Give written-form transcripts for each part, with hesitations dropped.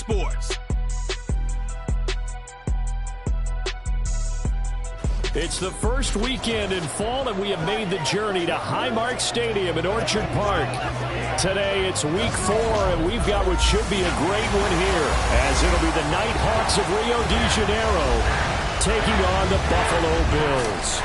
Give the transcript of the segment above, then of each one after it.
Sports. It's the first weekend in fall, and we have made the journey to Highmark Stadium in Orchard Park. Today, it's week 4, and we've got what should be a great one here, as it'll be the Nighthawks of Rio de Janeiro taking on the Buffalo Bills.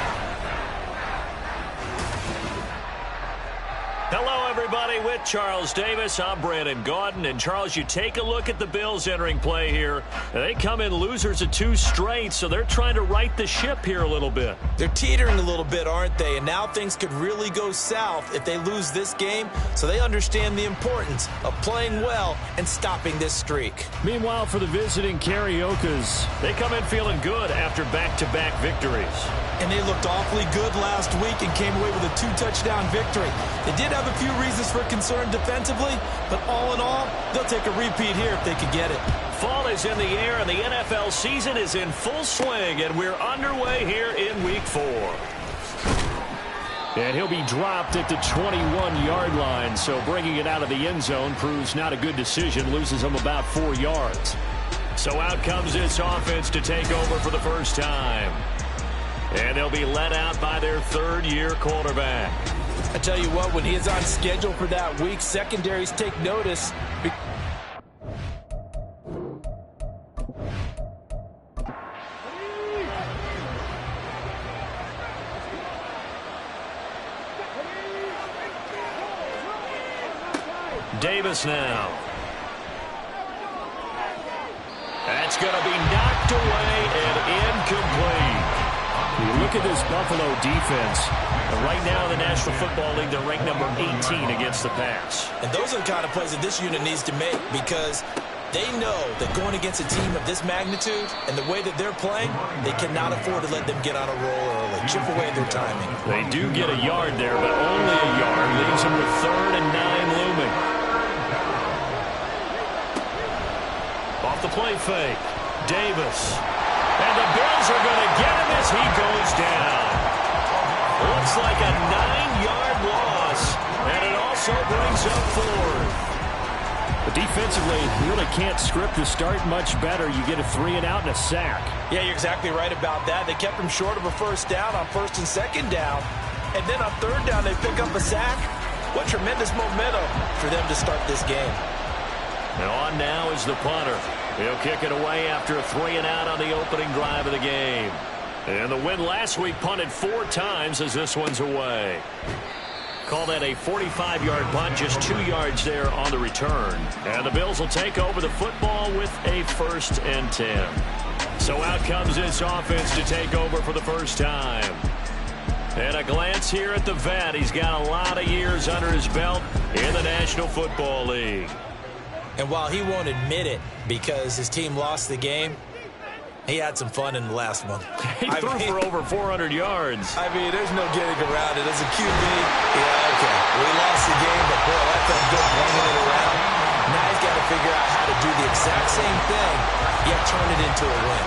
Hello, everybody. With Charles Davis, I'm Brandon Gaudin. And, Charles, you take a look at the Bills entering play here. They come in losers of 2 straight, so they're trying to right the ship here a little bit. They're teetering a little bit, aren't they? And now things could really go south if they lose this game, so they understand the importance of playing well and stopping this streak. Meanwhile, for the visiting Cariocas, they come in feeling good after back-to-back victories. And they looked awfully good last week and came away with a 2-touchdown victory. They did have a few reasons for concern defensively, but all in all, they'll take a repeat here if they could get it. Fall is in the air, and the NFL season is in full swing, and we're underway here in Week 4. And he'll be dropped at the 21-yard line, so bringing it out of the end zone proves not a good decision, loses him about 4 yards. So out comes this offense to take over for the first time. And they'll be led out by their third-year quarterback. I tell you what, when he is on schedule for that week, secondaries take notice. Davis now. That's going to be knocked away and incomplete. You look at this Buffalo defense. Right now in the National Football League, they're ranked number 18 against the pass. And those are the kind of plays that this unit needs to make, because they know that going against a team of this magnitude and the way that they're playing, they cannot afford to let them get on a roll early, chip away their timing. They do get a yard there, but only a yard. Leaves them with 3rd and 9 looming. Off the play fake, Davis. And the Bills are going to get him as he goes down. Looks like a 9-yard loss, and it also brings up 4th. But defensively, you really can't script the start much better. You get a 3-and-out and a sack. Yeah, you're exactly right about that. They kept him short of a first down on 1st and 2nd down. And then on 3rd down, they pick up a sack. What tremendous momentum for them to start this game. And on now is the punter. He'll kick it away after a 3-and-out on the opening drive of the game. And the win last week punted 4 times as this one's away. Call that a 45-yard punt, just 2 yards there on the return. And the Bills will take over the football with a 1st and 10. So out comes this offense to take over for the first time. And a glance here at the vet. He's got a lot of years under his belt in the National Football League. And while he won't admit it because his team lost the game, he had some fun in the last one. He threw for over 400 yards. I mean, there's no getting around it. As a QB, yeah, okay, we lost the game, but boy, that felt good bringing it around. Now he's got to figure out how to do the exact same thing, yet turn it into a win.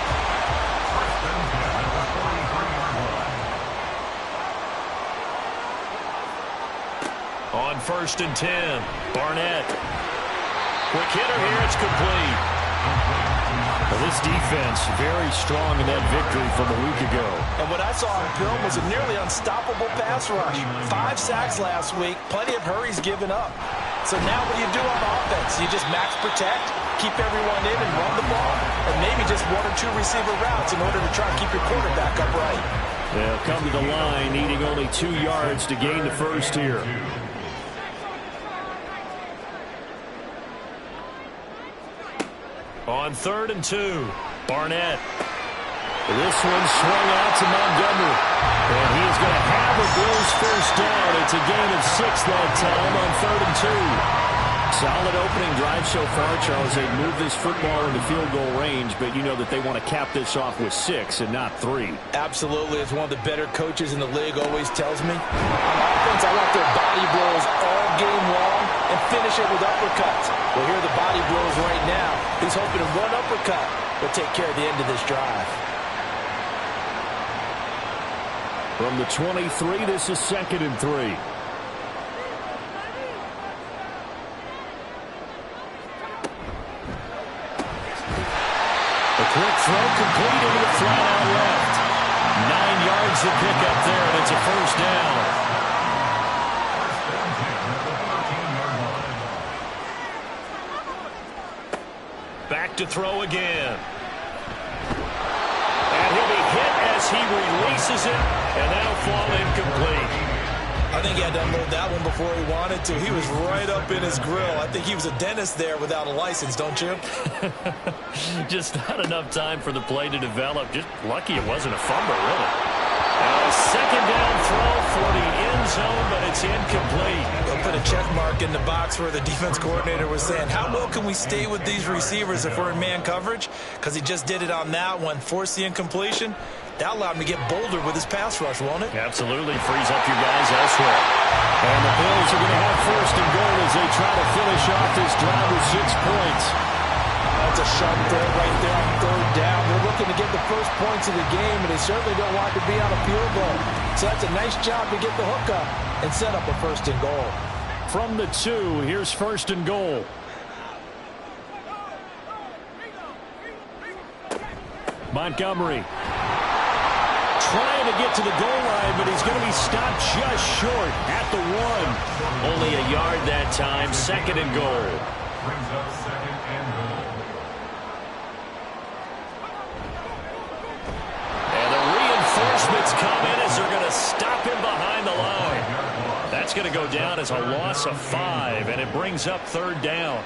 On 1st and 10, Barnett. Quick hitter here, it's complete. Well, this defense very strong in that victory from a week ago. And what I saw on film was a nearly unstoppable pass rush. 5 sacks last week, plenty of hurries given up. So now what do you do on offense? You just max protect, keep everyone in and run the ball, or maybe just 1 or 2 receiver routes in order to try and keep your quarterback upright. They'll come to the line needing only 2 yards to gain the first here. On 3rd and 2, Barnett. This one swung out to Montgomery. And he is going to have a Bills first down. It's a gain of 6 that time on 3rd and 2. Solid opening drive so far, Charles. They've moved this football into field goal range, but you know that they want to cap this off with 6 and not 3. Absolutely. As one of the better coaches in the league always tells me, on offense, I want their body blows all game long and finish it with uppercuts. Well, here are the body blows right now. He's hoping to one uppercut will take care of the end of this drive. From the 23, this is 2nd and 3. Quick throw complete into the flat out left. 9 yards to pick up there, and it's a first down. Back to throw again. And he'll be hit as he releases it, and that'll fall incomplete. I think he had to unload that one before he wanted to. He was right up in his grill. I think he was a dentist there without a license, don't you? Just not enough time for the play to develop. Just lucky it wasn't a fumble, really. A second down throw for the end zone, but it's incomplete. They'll put a check mark in the box where the defense coordinator was saying, how well can we stay with these receivers if we're in man coverage? Because he just did it on that one, forced the incompletion. That allowed him to get bolder with his pass rush, won't it? Absolutely. Frees up your guys elsewhere. And the Bills are going to have first and goal as they try to finish off this drive with 6 points. That's a sharp throw right there on third down. They're looking to get the first points of the game, and they certainly don't want to be on a field goal. So that's a nice job to get the hook up and set up a first and goal. From the 2, here's first and goal. Montgomery trying to get to the goal line, but he's going to be stopped just short at the 1. Only a yard that time. Second and goal. Brings up second and goal. And the reinforcements come in as they're going to stop him behind the line. That's going to go down as a loss of 5, and it brings up third down.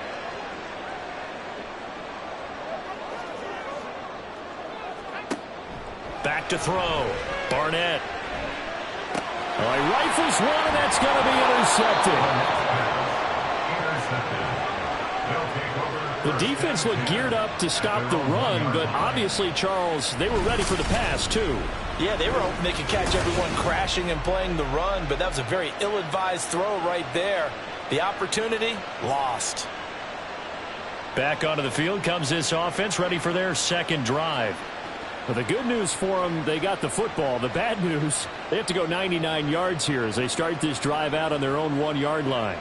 Back to throw. Barnett. Well, he rifles one, and that's going to be intercepted. The defense looked geared up to stop the run, but obviously, Charles, they were ready for the pass, too. Yeah, they were hoping they could catch everyone crashing and playing the run, but that was a very ill-advised throw right there. The opportunity, lost. Back onto the field comes this offense, ready for their second drive. Well, the good news for them, they got the football. The bad news, they have to go 99 yards here as they start this drive out on their own 1-yard line.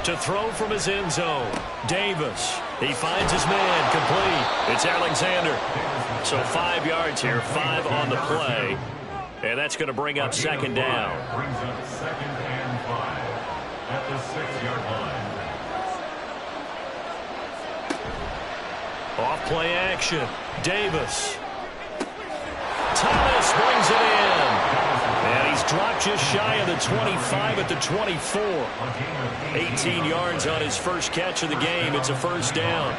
To throw from his end zone, Davis. He finds his man, complete. It's Alexander. So 5 yards here, 5 on the play. And that's going to bring up second down. Brings up second and 5 at the 6-yard line. Off play action. Davis. Thomas brings it in. And he's dropped just shy of the 25 at the 24. 18 yards on his first catch of the game. It's a first down.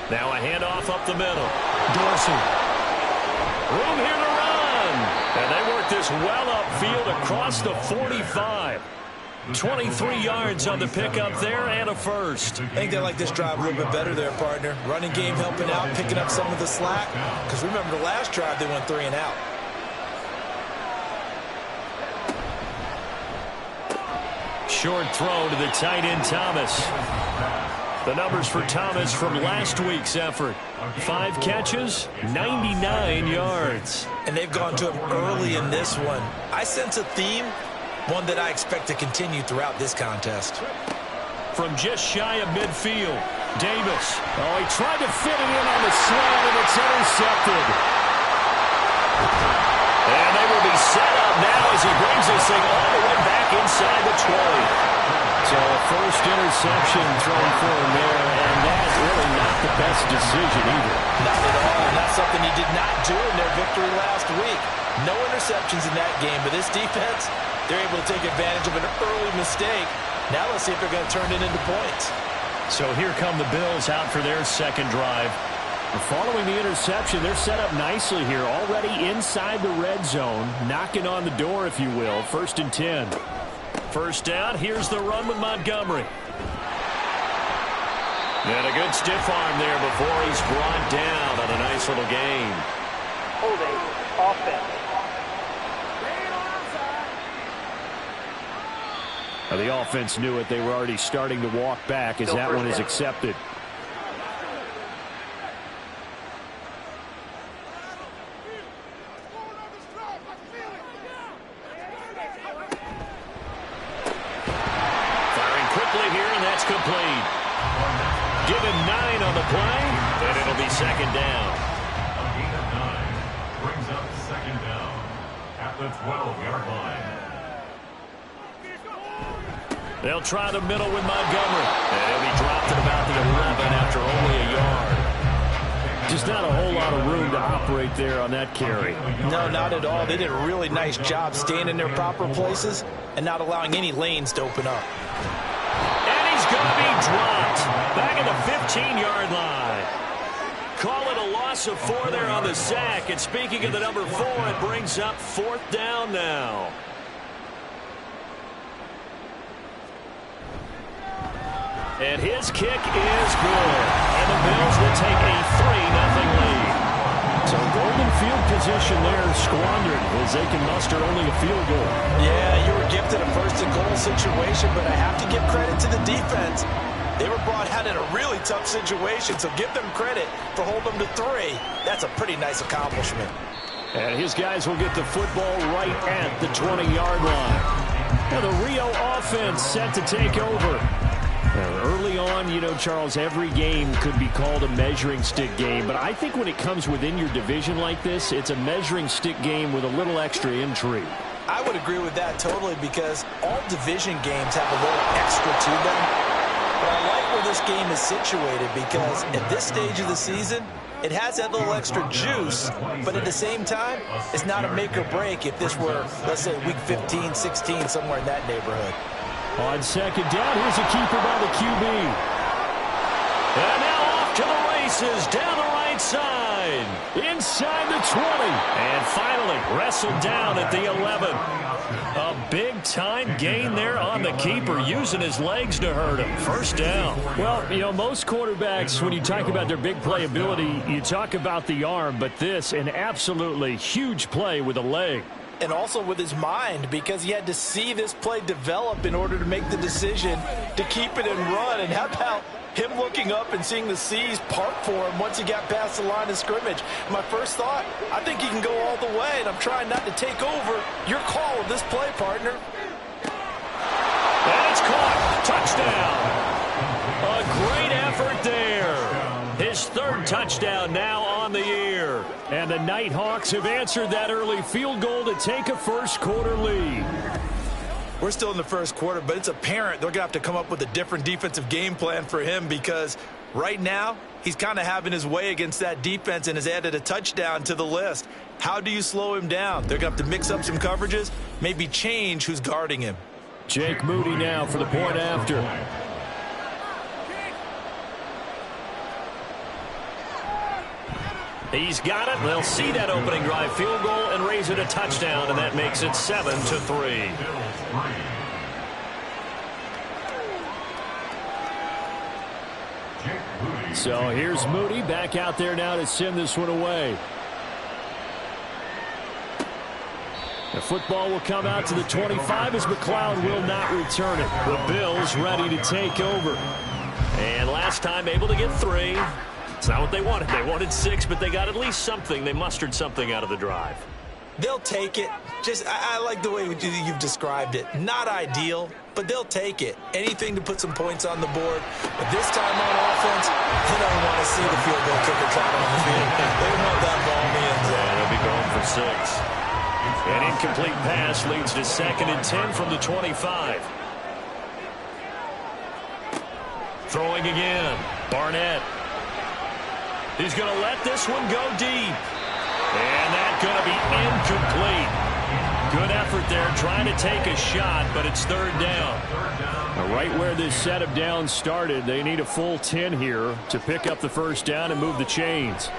Now a handoff up the middle. Dorsey. Room here to run. And they work this well upfield across the 45. 23 yards on the pickup there and a first. I think they like this drive a little bit better there, partner. Running game helping out, picking up some of the slack. Because remember the last drive they went 3 and out. Short throw to the tight end Thomas. The numbers for Thomas from last week's effort. 5 catches, 99 yards. And they've gone to him early in this one. I sense a theme, one that I expect to continue throughout this contest. From just shy of midfield, Davis. Oh, he tried to fit it in on the slant, and it's intercepted. And they will be set up now as he brings this thing all the way back inside the 20. So a first interception thrown for him there, and that's really not the best decision either. Not at all, and that's something he did not do in their victory last week. No interceptions in that game, but this defense, they're able to take advantage of an early mistake. Now let's see if they're going to turn it into points. So here come the Bills out for their second drive. Following the interception, they're set up nicely here, already inside the red zone, knocking on the door, if you will. First and 10. First down, here's the run with Montgomery. And a good stiff arm there before he's brought down on a nice little gain. Holding offense. Now the offense knew it. They were already starting to walk back as that one is accepted. the play, and it'll be second down. A gain of 9 brings up second down at the 12-yard line. They'll try the middle with Montgomery. And he'll be dropped at about the 11 after only a yard. Just not a whole lot of room to operate there on that carry. No, not at all. They did a really nice job staying in their proper places and not allowing any lanes to open up. And he's going to be dropped back at the 15-yard line. Call it a loss of 4 there on the sack. And speaking of the number 4, it brings up 4th down now. And his kick is good. And the Bills will take a 3-0 lead. So golden field position there squandered as they can muster only a field goal. Yeah, you were gifted a first-and-goal situation, but I have to give credit to the defense. They were brought out in a really tough situation, so give them credit for holding them to 3. That's a pretty nice accomplishment. And his guys will get the football right at the 20-yard line. Now the Rio offense set to take over. Early on, you know, Charles, every game could be called a measuring stick game. But I think when it comes within your division like this, it's a measuring stick game with a little extra intrigue. I would agree with that totally because all division games have a little extra to them. But I like where this game is situated because at this stage of the season, it has that little extra juice, but at the same time, it's not a make or break if this were, let's say, week 15, 16, somewhere in that neighborhood. On second down, here's a keeper by the QB. And now off to the races down the right side. Inside the 20. And finally wrestled down at the 11. A big-time gain there on the keeper, using his legs to hurt him. First down. Well, you know, most quarterbacks, when you talk about their big playability, you talk about the arm, but this, an absolutely huge play with a leg. And also with his mind, because he had to see this play develop in order to make the decision to keep it and run. And how about him looking up and seeing the C's part for him once he got past the line of scrimmage? My first thought, I think he can go all the way, and I'm trying not to take over your call of this play, partner. And it's caught. Touchdown. A great effort there. His 3rd touchdown now on the year. And the Nighthawks have answered that early field goal to take a first-quarter lead. We're still in the first quarter, but it's apparent they're going to have to come up with a different defensive game plan for him because right now he's kind of having his way against that defense and has added a touchdown to the list. How do you slow him down? They're going to have to mix up some coverages, maybe change who's guarding him. Jake Moody now for the point after. He's got it. They'll see that opening drive field goal and raise it a touchdown, and that makes it 7-3. So here's Moody back out there now to send this one away. The football will come out to the 25 as McLeod will not return it. The Bills ready to take over. And last time able to get 3. It's not what they wanted. They wanted 6, but they got at least something. They mustered something out of the drive. They'll take it. I like the way you've described it. Not ideal, but they'll take it. Anything to put some points on the board. But this time on offense, they don't want to see the field goal kicker trotting on the field. They want that ball in the end zone. They'll be going for 6. An incomplete pass leads to 2nd and 10 from the 25. Throwing again. Barnett. He's going to let this one go deep. And that's going to be incomplete. Good effort there trying to take a shot, but it's 3rd down. Right where this set of downs started, they need a full 10 here to pick up the first down and move the chains.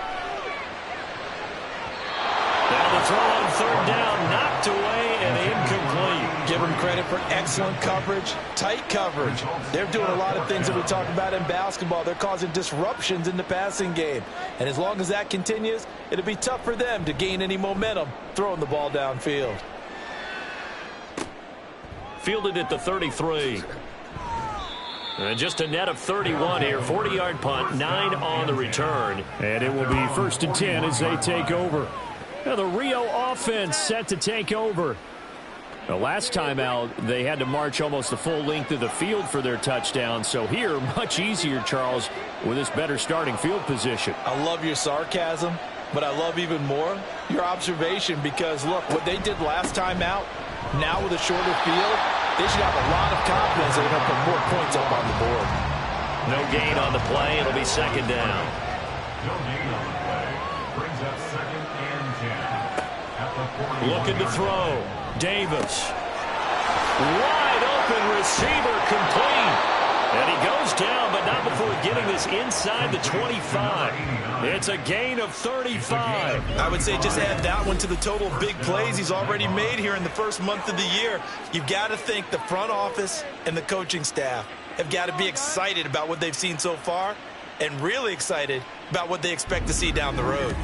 Now the throw on 3rd down, knocked away and incomplete. Give them credit for excellent coverage, tight coverage. They're doing a lot of things that we talk about in basketball. They're causing disruptions in the passing game. And as long as that continues, it'll be tough for them to gain any momentum throwing the ball downfield. Fielded at the 33. And just a net of 31 here. 40-yard punt, 9 on the return. And it will be 1st and 10 as they take over. Now the Rio offense set to take over. The last time out, they had to march almost the full length of the field for their touchdown. So here, much easier, Charles, with this better starting field position. I love your sarcasm, but I love even more your observation because, look, what they did last time out, now with a shorter field, they should have a lot of confidence they're going to put more points up on the board. No gain on the play. It'll be second down. No gain on the play. Brings up 2nd and 10. At the 40. Looking to throw. Davis. Wide open receiver complete. And he goes down, but not before getting this inside the 25. It's a gain of 35. I would say just add that one to the total of big plays he's already made here in the first month of the year. You've got to think the front office and the coaching staff have got to be excited about what they've seen so far and really excited about what they expect to see down the road.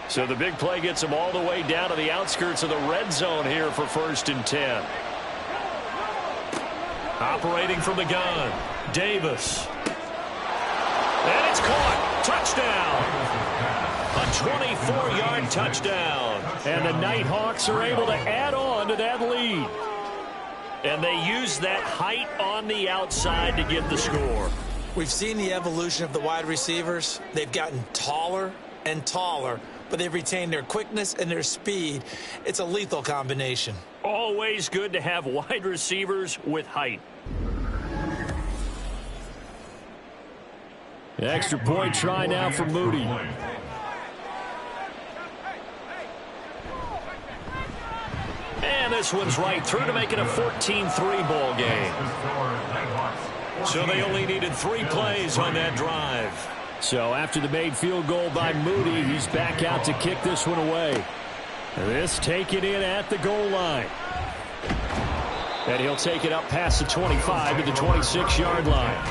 So the big play gets them all the way down to the outskirts of the red zone here for 1st and 10. Operating from the gun, Davis. And it's caught. Touchdown. A 24-yard touchdown. And the Nighthawks are able to add on to that lead. And they use that height on the outside to get the score. We've seen the evolution of the wide receivers. They've gotten taller and taller, but they've retained their quickness and their speed. It's a lethal combination. Always good to have wide receivers with height. The extra point try now for Moody. And this one's right through to make it a 14-3 ball game. So they only needed 3 plays on that drive. So after the made field goal by Moody, he's back out to kick this one away. This taken in at the goal line. And he'll take it up past the 25 to the 26-yard line.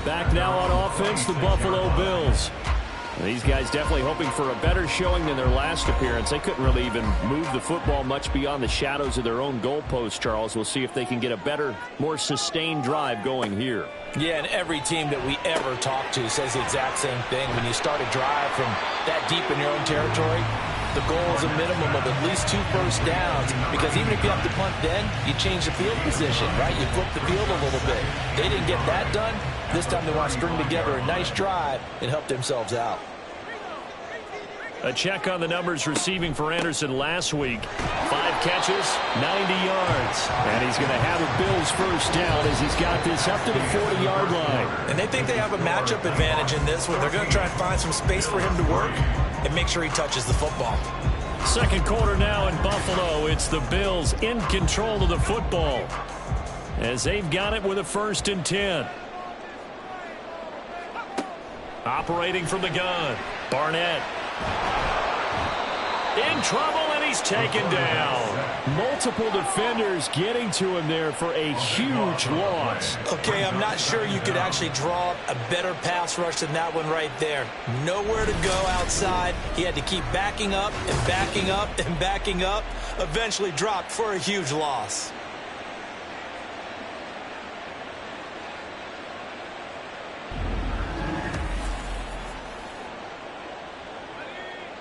Back now on offense, the Buffalo Bills. And these guys definitely hoping for a better showing than their last appearance. They couldn't really even move the football much beyond the shadows of their own goalpost, Charles. We'll see if they can get a better, more sustained drive going here. Yeah, and every team that we ever talk to says the exact same thing. When you start a drive from that deep in your own territory, the goal is a minimum of at least 2 first downs, because even if you have to punt then, you change the field position, right? You flip the field a little bit. They didn't get that done. This time they want to string together a nice drive and help themselves out. A check on the numbers receiving for Anderson last week. 5 catches, 90 yards. And he's going to have a Bills first down as he's got this up to the 40-yard line. And they think they have a matchup advantage in this one. They're going to try and find some space for him to work and make sure he touches the football. Second quarter now in Buffalo. It's the Bills in control of the football as they've got it with a 1st and 10. Operating from the gun, Barnett. In trouble, and he's taken down. Multiple defenders getting to him there for a huge loss. Okay, I'm not sure you could actually draw up a better pass rush than that one right there. Nowhere to go outside. He had to keep backing up and backing up and backing up. Eventually dropped for a huge loss.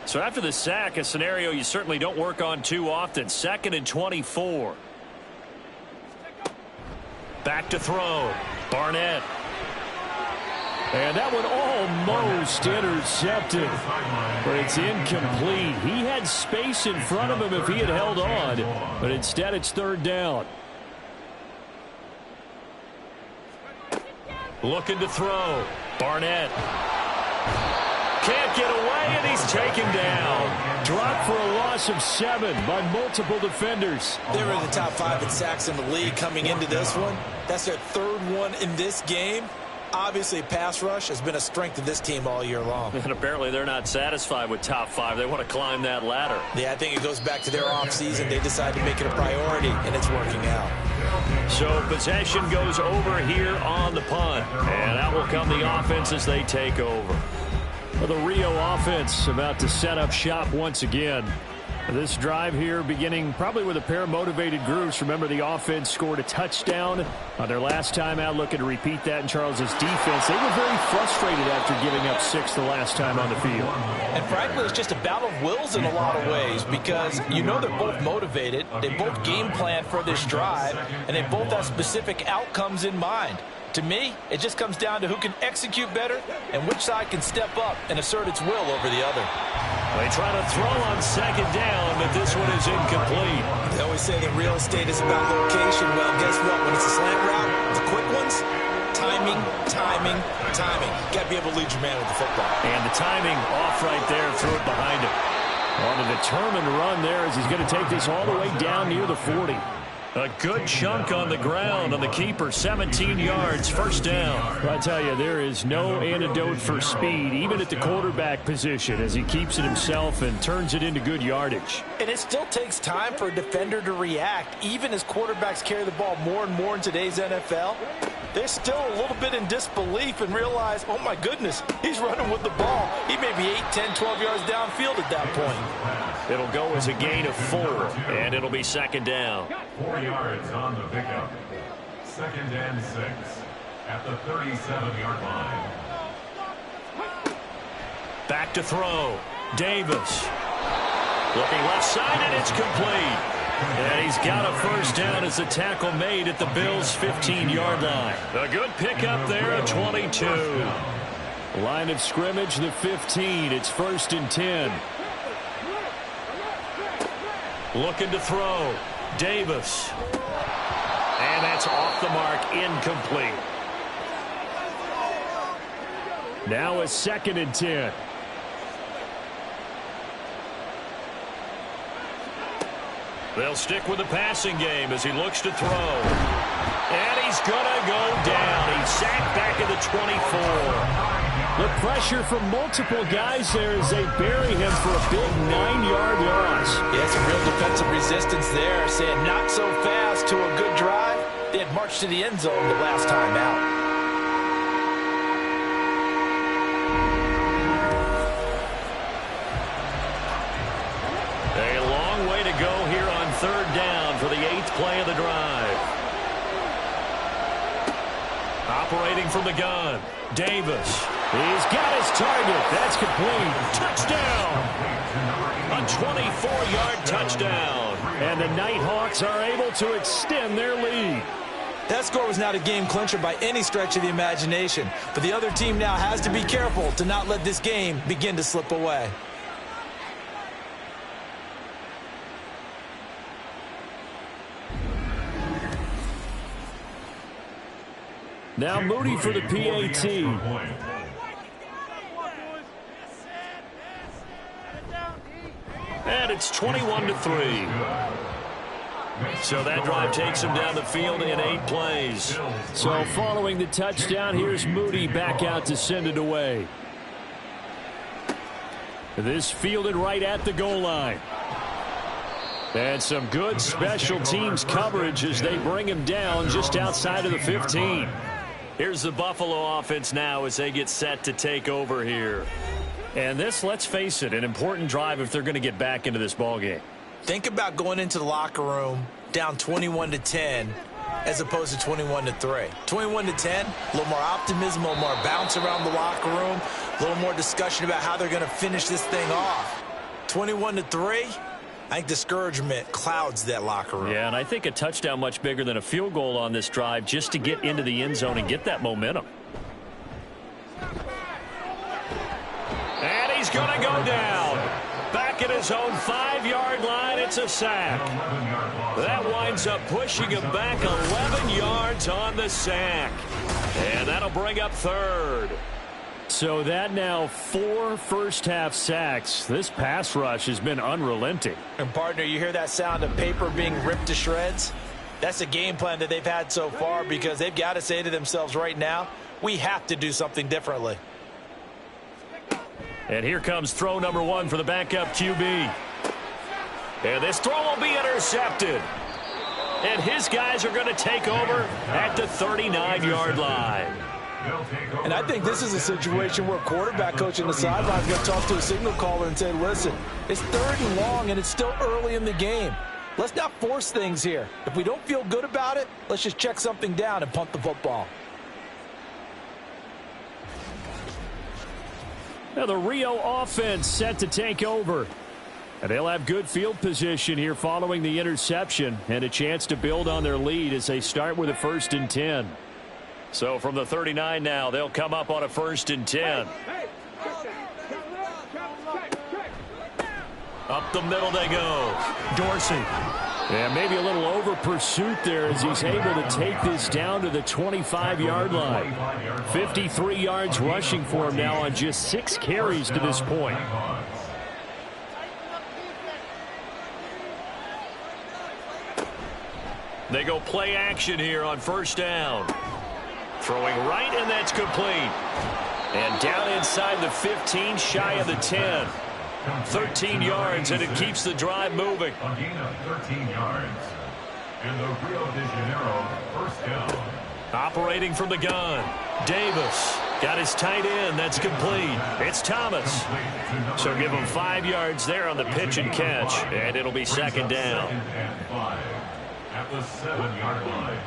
So after the sack, a scenario you certainly don't work on too often. 2nd and 24. Back to throw. Barnett. And that one almost intercepted, but it's incomplete. He had space in front of him if he had held on, but instead it's 3rd down. Looking to throw. Barnett. Can't get away, and he's taken down. Dropped for a loss of 7 by multiple defenders. They were in the top 5 in sacks in the league coming into this one. That's their 3rd one in this game. Obviously, pass rush has been a strength of this team all year long. And apparently they're not satisfied with top 5. They want to climb that ladder. Yeah, I think it goes back to their offseason. They decided to make it a priority, and it's working out. So possession goes over here on the punt. And out will come the offense as they take over. Well, the Rio offense about to set up shop once again. This drive here beginning probably with a pair of motivated groups. Remember, the offense scored a touchdown on their last time out, looking to repeat that in Charles's defense. They were very frustrated after giving up 6 the last time on the field. And frankly, it's just a battle of wills in a lot of ways because you know they're both motivated. They both game plan for this drive, and they both have specific outcomes in mind. To me, it just comes down to who can execute better and which side can step up and assert its will over the other. They try to throw on second down, but this one is incomplete. They always say that real estate is about location. Well, guess what? When it's a slant route, the quick ones, timing, timing, timing. You got to be able to lead your man with the football. And the timing off right there, threw it behind him. On a determined run there as he's going to take this all the way down near the 40. A good chunk on the ground on the keeper, 17 yards, first down. I tell you, there is no antidote for speed, even at the quarterback position, as he keeps it himself and turns it into good yardage. And it still takes time for a defender to react, even as quarterbacks carry the ball more and more in today's NFL. They're still a little bit in disbelief and realize, oh my goodness, he's running with the ball. He may be 8, 10, 12 yards downfield at that point. It'll go as a gain of 4, and it'll be second down. 4 yards on the pickup. 2nd and 6 at the 37-yard line. Back to throw. Davis. Looking left side, and it's complete. And he's got a first down as the tackle made at the Bills' 15-yard line. A good pickup there at 22. Line of scrimmage, the 15. It's 1st and 10. Looking to throw. Davis. And that's off the mark, incomplete. Now a 2nd and 10. They'll stick with the passing game as he looks to throw. And he's going to go down. He's sacked back at the 24. The pressure from multiple guys there as they bury him for a big 9-yard loss. Yeah, some real defensive resistance there, saying not so fast to a good drive. They had marched to the end zone the last time out. Go here on 3rd down for the 8th play of the drive. Operating from the gun, Davis. He's got his target. That's complete. Touchdown! A 24-yard touchdown. And the Nighthawks are able to extend their lead. That score was not a game clincher by any stretch of the imagination. But the other team now has to be careful to not let this game begin to slip away. Now Moody for the PAT. And it's 21-3. So that drive takes him down the field in 8 plays. So following the touchdown, here's Moody back out to send it away. This fielded right at the goal line. And some good special teams coverage as they bring him down just outside of the 15. Here's the Buffalo offense now as they get set to take over here. And this, let's face it, an important drive if they're going to get back into this ballgame. Think about going into the locker room down 21-10 as opposed to 21-3. 21-10, a little more optimism, a little more bounce around the locker room, a little more discussion about how they're going to finish this thing off. 21-3, I think discouragement clouds that locker room. Yeah, and I think a touchdown much bigger than a field goal on this drive just to get into the end zone and get that momentum. And he's going to go down. Back at his own 5-yard line, it's a sack. That winds up pushing him back 11 yards on the sack. And that'll bring up 3rd. So that now 4 first-half sacks. This pass rush has been unrelenting. And, partner, you hear that sound of paper being ripped to shreds? That's a game plan that they've had so far because they've got to say to themselves right now, we have to do something differently. And here comes throw number 1 for the backup QB. And this throw will be intercepted. And his guys are going to take over at the 39-yard line. And I think this is a situation where quarterback coach on the sideline is going to talk to a signal caller and say, listen, it's 3rd and long and it's still early in the game. Let's not force things here. If we don't feel good about it, let's just check something down and punt the football. Now the Rio offense set to take over. And they'll have good field position here following the interception and a chance to build on their lead as they start with a 1st and 10. So from the 39 now, they'll come up on a 1st and 10. Up the middle they go. Dorsey. Yeah, maybe a little over pursuit there as he's able to take this down to the 25-yard line. 53 yards rushing for him now on just 6 carries to this point. They go play action here on 1st down. Throwing right, and that's complete. And down inside the 15, shy of the 10. 13 yards, and it keeps the drive moving. A gain of 13 yards. And the Rio de Janeiro 1st down. Operating from the gun. Davis got his tight end. That's complete. It's Thomas. So give him 5 yards there on the pitch and catch, and it'll be 2nd down. 2nd and 5 at the 7-yard line.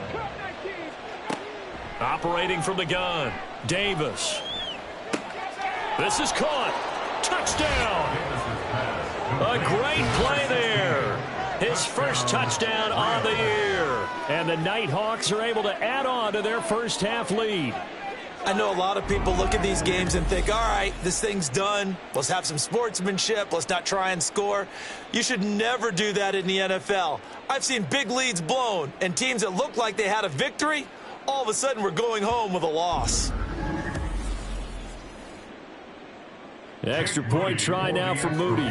Operating from the gun. Davis. This is caught. Touchdown. A great play there. His first touchdown on the year. And the Nighthawks are able to add on to their first half lead. I know a lot of people look at these games and think, all right, this thing's done. Let's have some sportsmanship. Let's not try and score. You should never do that in the NFL. I've seen big leads blown, and teams that looked like they had a victory, all of a sudden we're going home with a loss. The extra point try now for Moody.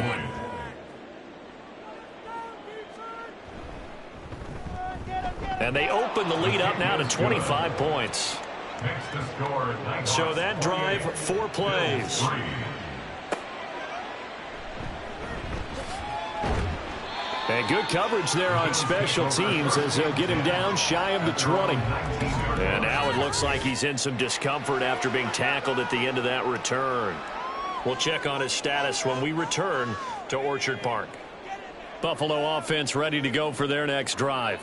And they open the lead up now to 25 points. So that drive, 4 plays. And good coverage there on special teams as they'll get him down shy of the 20. And now it looks like he's in some discomfort after being tackled at the end of that return. We'll check on his status when we return to Orchard Park. Buffalo offense ready to go for their next drive.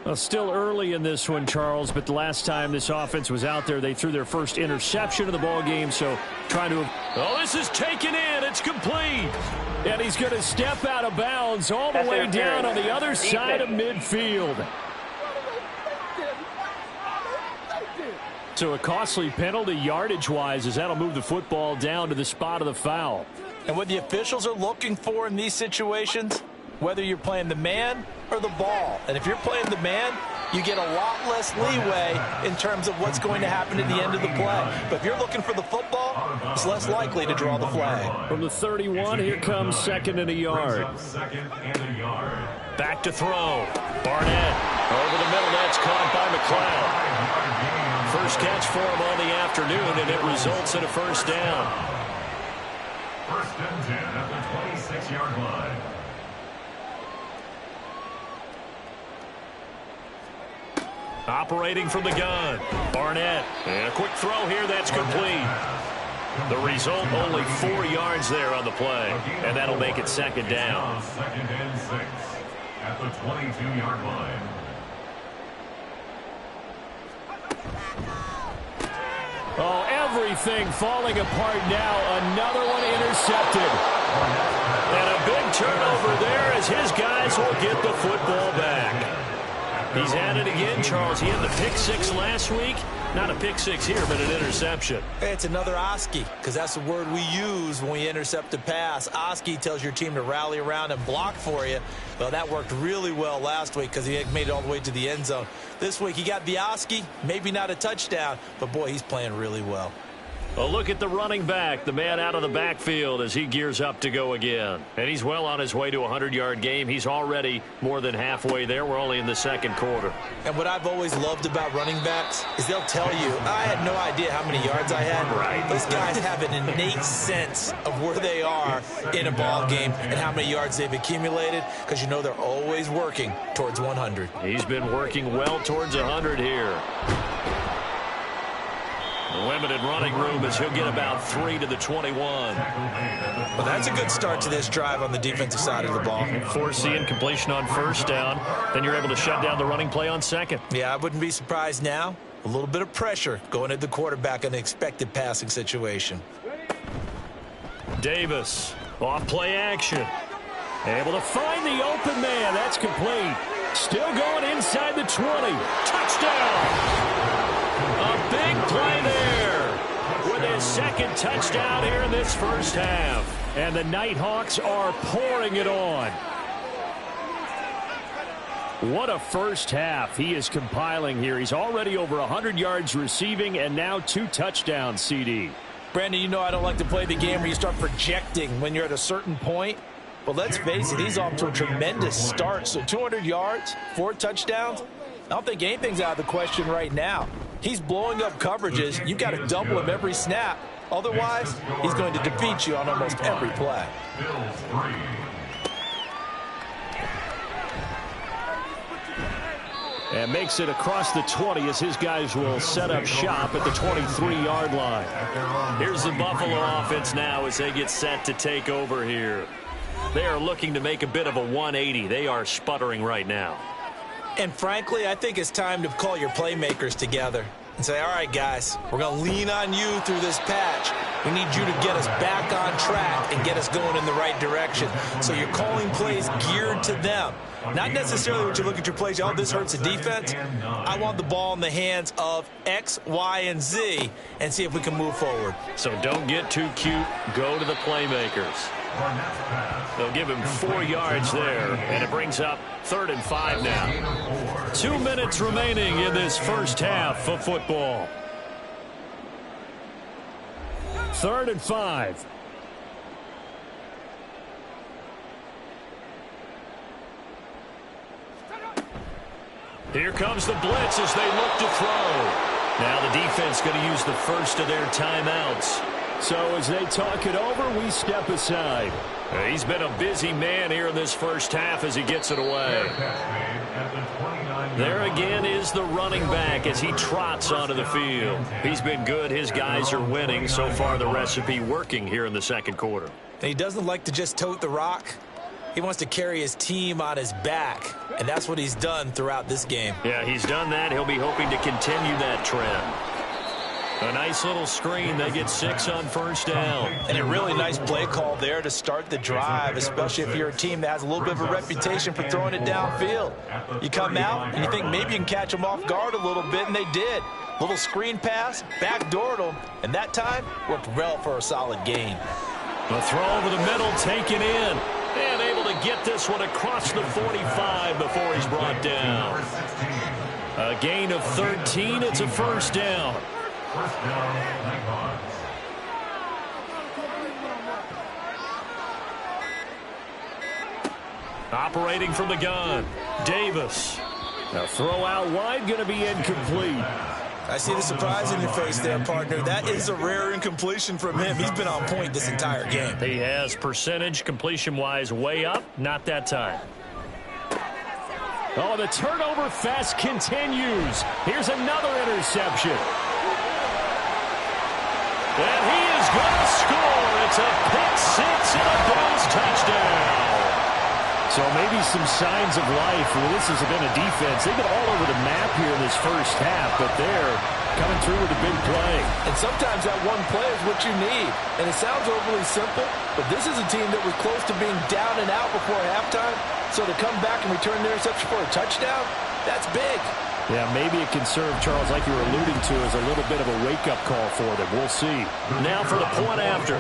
Well, still early in this one, Charles, but the last time this offense was out there, they threw their first interception of the ball game, so trying to... Oh, this is taken in. It's complete. And he's going to step out of bounds all the way down on the other side of midfield. So a costly penalty yardage-wise as that'll move the football down to the spot of the foul. And what the officials are looking for in these situations, whether you're playing the man or the ball. And if you're playing the man, you get a lot less leeway in terms of what's going to happen at the end of the play. But if you're looking for the football, it's less likely to draw the flag. From the 31, here comes 2nd and a yard. Back to throw. Barnett over the middle. That's caught by McLeod. First catch for him on the afternoon, and it results in a 1st down. 1st and 10 at the 26-yard line. Operating from the gun. Barnett. And a quick throw here. That's complete. The result, only 4 yards there on the play. And that'll make it 2nd down. 2nd and 6 at the 22-yard line. Oh, everything falling apart now. Another one intercepted. And a big turnover there as his guys will get the football back. He's at it again, Charles. He had the pick 6 last week. Not a pick 6 here, but an interception. Hey, it's another Oski, because that's the word we use when we intercept a pass. Oski tells your team to rally around and block for you. Well, that worked really well last week because he had made it all the way to the end zone. This week, he got the Oski, maybe not a touchdown, but, boy, he's playing really well. A look at the running back, the man out of the backfield as he gears up to go again. And he's well on his way to a 100-yard game. He's already more than halfway there. We're only in the 2nd quarter. And what I've always loved about running backs is they'll tell you, I had no idea how many yards I had. Right. These guys have an innate sense of where they are in a ball game and how many yards they've accumulated because you know they're always working towards 100. He's been working well towards 100 here. Limited running room as he'll get about 3 to the 21. Well, that's a good start to this drive on the defensive side of the ball. Force the incompletion on first down. Then you're able to shut down the running play on second. Yeah, I wouldn't be surprised now. A little bit of pressure going at the quarterback in an expected passing situation. Davis, off play action. Able to find the open man. That's complete. Still going inside the 20. Touchdown! A big play there with his second touchdown here in this first half. And the Nighthawks are pouring it on. What a first half he is compiling here. He's already over 100 yards receiving and now 2 touchdowns, CD. Brandon, you know I don't like to play the game where you start projecting when you're at a certain point. But let's face it, he's off to a tremendous start. So 200 yards, 4 touchdowns. I don't think anything's out of the question right now. He's blowing up coverages. You've got to double him every snap. Otherwise, he's going to defeat you on almost every play. And makes it across the 20 as his guys will set up shop at the 23-yard line. Here's the Buffalo offense now as they get set to take over here. They are looking to make a bit of a 180. They are sputtering right now. And frankly, I think it's time to call your playmakers together and say, all right, guys, we're going to lean on you through this patch. We need you to get us back on track and get us going in the right direction. So you're calling plays geared to them. Not necessarily when you look at your plays, oh, this hurts the defense. I want the ball in the hands of X, Y, and Z and see if we can move forward. So don't get too cute. Go to the playmakers. They'll give him 4 yards there, and it brings up 3rd and 5 now. 2 minutes remaining in this first half of football. 3rd and 5. Here comes the blitz as they look to throw. Now the defense going to use the first of their timeouts. So as they talk it over, we step aside. He's been a busy man here in this first half as he gets it away. There again is the running back as he trots onto the field. He's been good. His guys are winning. So far, the recipe working here in the second quarter. And he doesn't like to just tote the rock. He wants to carry his team on his back, and that's what he's done throughout this game. Yeah, he's done that. He'll be hoping to continue that trend. A nice little screen. They get 6 on first down. And a really nice play call there to start the drive, especially if you're a team that has a little bit of a reputation for throwing it downfield. You come out and you think maybe you can catch them off guard a little bit, and they did. Little screen pass, backdoored them, and that time worked well for a solid gain. The throw over the middle taken in. And able to get this one across the 45 before he's brought down. A gain of 13. It's a first down. First down, Nighthawks. Operating from the gun, Davis. Now throw out wide, going to be incomplete. I see the surprise in your face there, partner. That is a rare incompletion from him. He's been on point this entire game. He has percentage completion-wise way up. Not that time. Oh, the turnover fest continues. Here's another interception. And he is going to score. It's a pick six and a Bills touchdown. So maybe some signs of life. Well, this has been a defense. They've been all over the map here in this first half, but they're coming through with a big play. And sometimes that one play is what you need. And it sounds overly simple, but this is a team that was close to being down and out before halftime. So to come back and return the interception for a touchdown, that's big. Yeah, maybe it can serve, Charles, like you were alluding to, as a little bit of a wake-up call for them. We'll see. Now for the point after.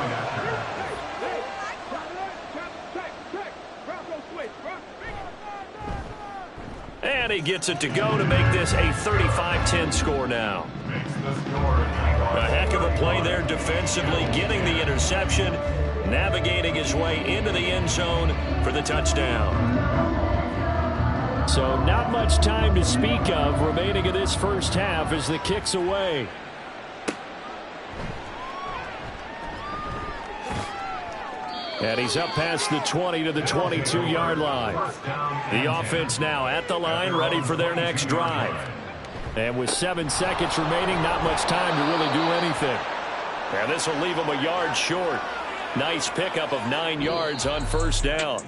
And he gets it to go to make this a 35-10 score now. A heck of a play there defensively, getting the interception, navigating his way into the end zone for the touchdown. So not much time to speak of remaining in this first half as the kick's away. And he's up past the 20 to the 22-yard line. The offense now at the line, ready for their next drive. And with 7 seconds remaining, not much time to really do anything. And this will leave him a yard short. Nice pickup of 9 yards on first down.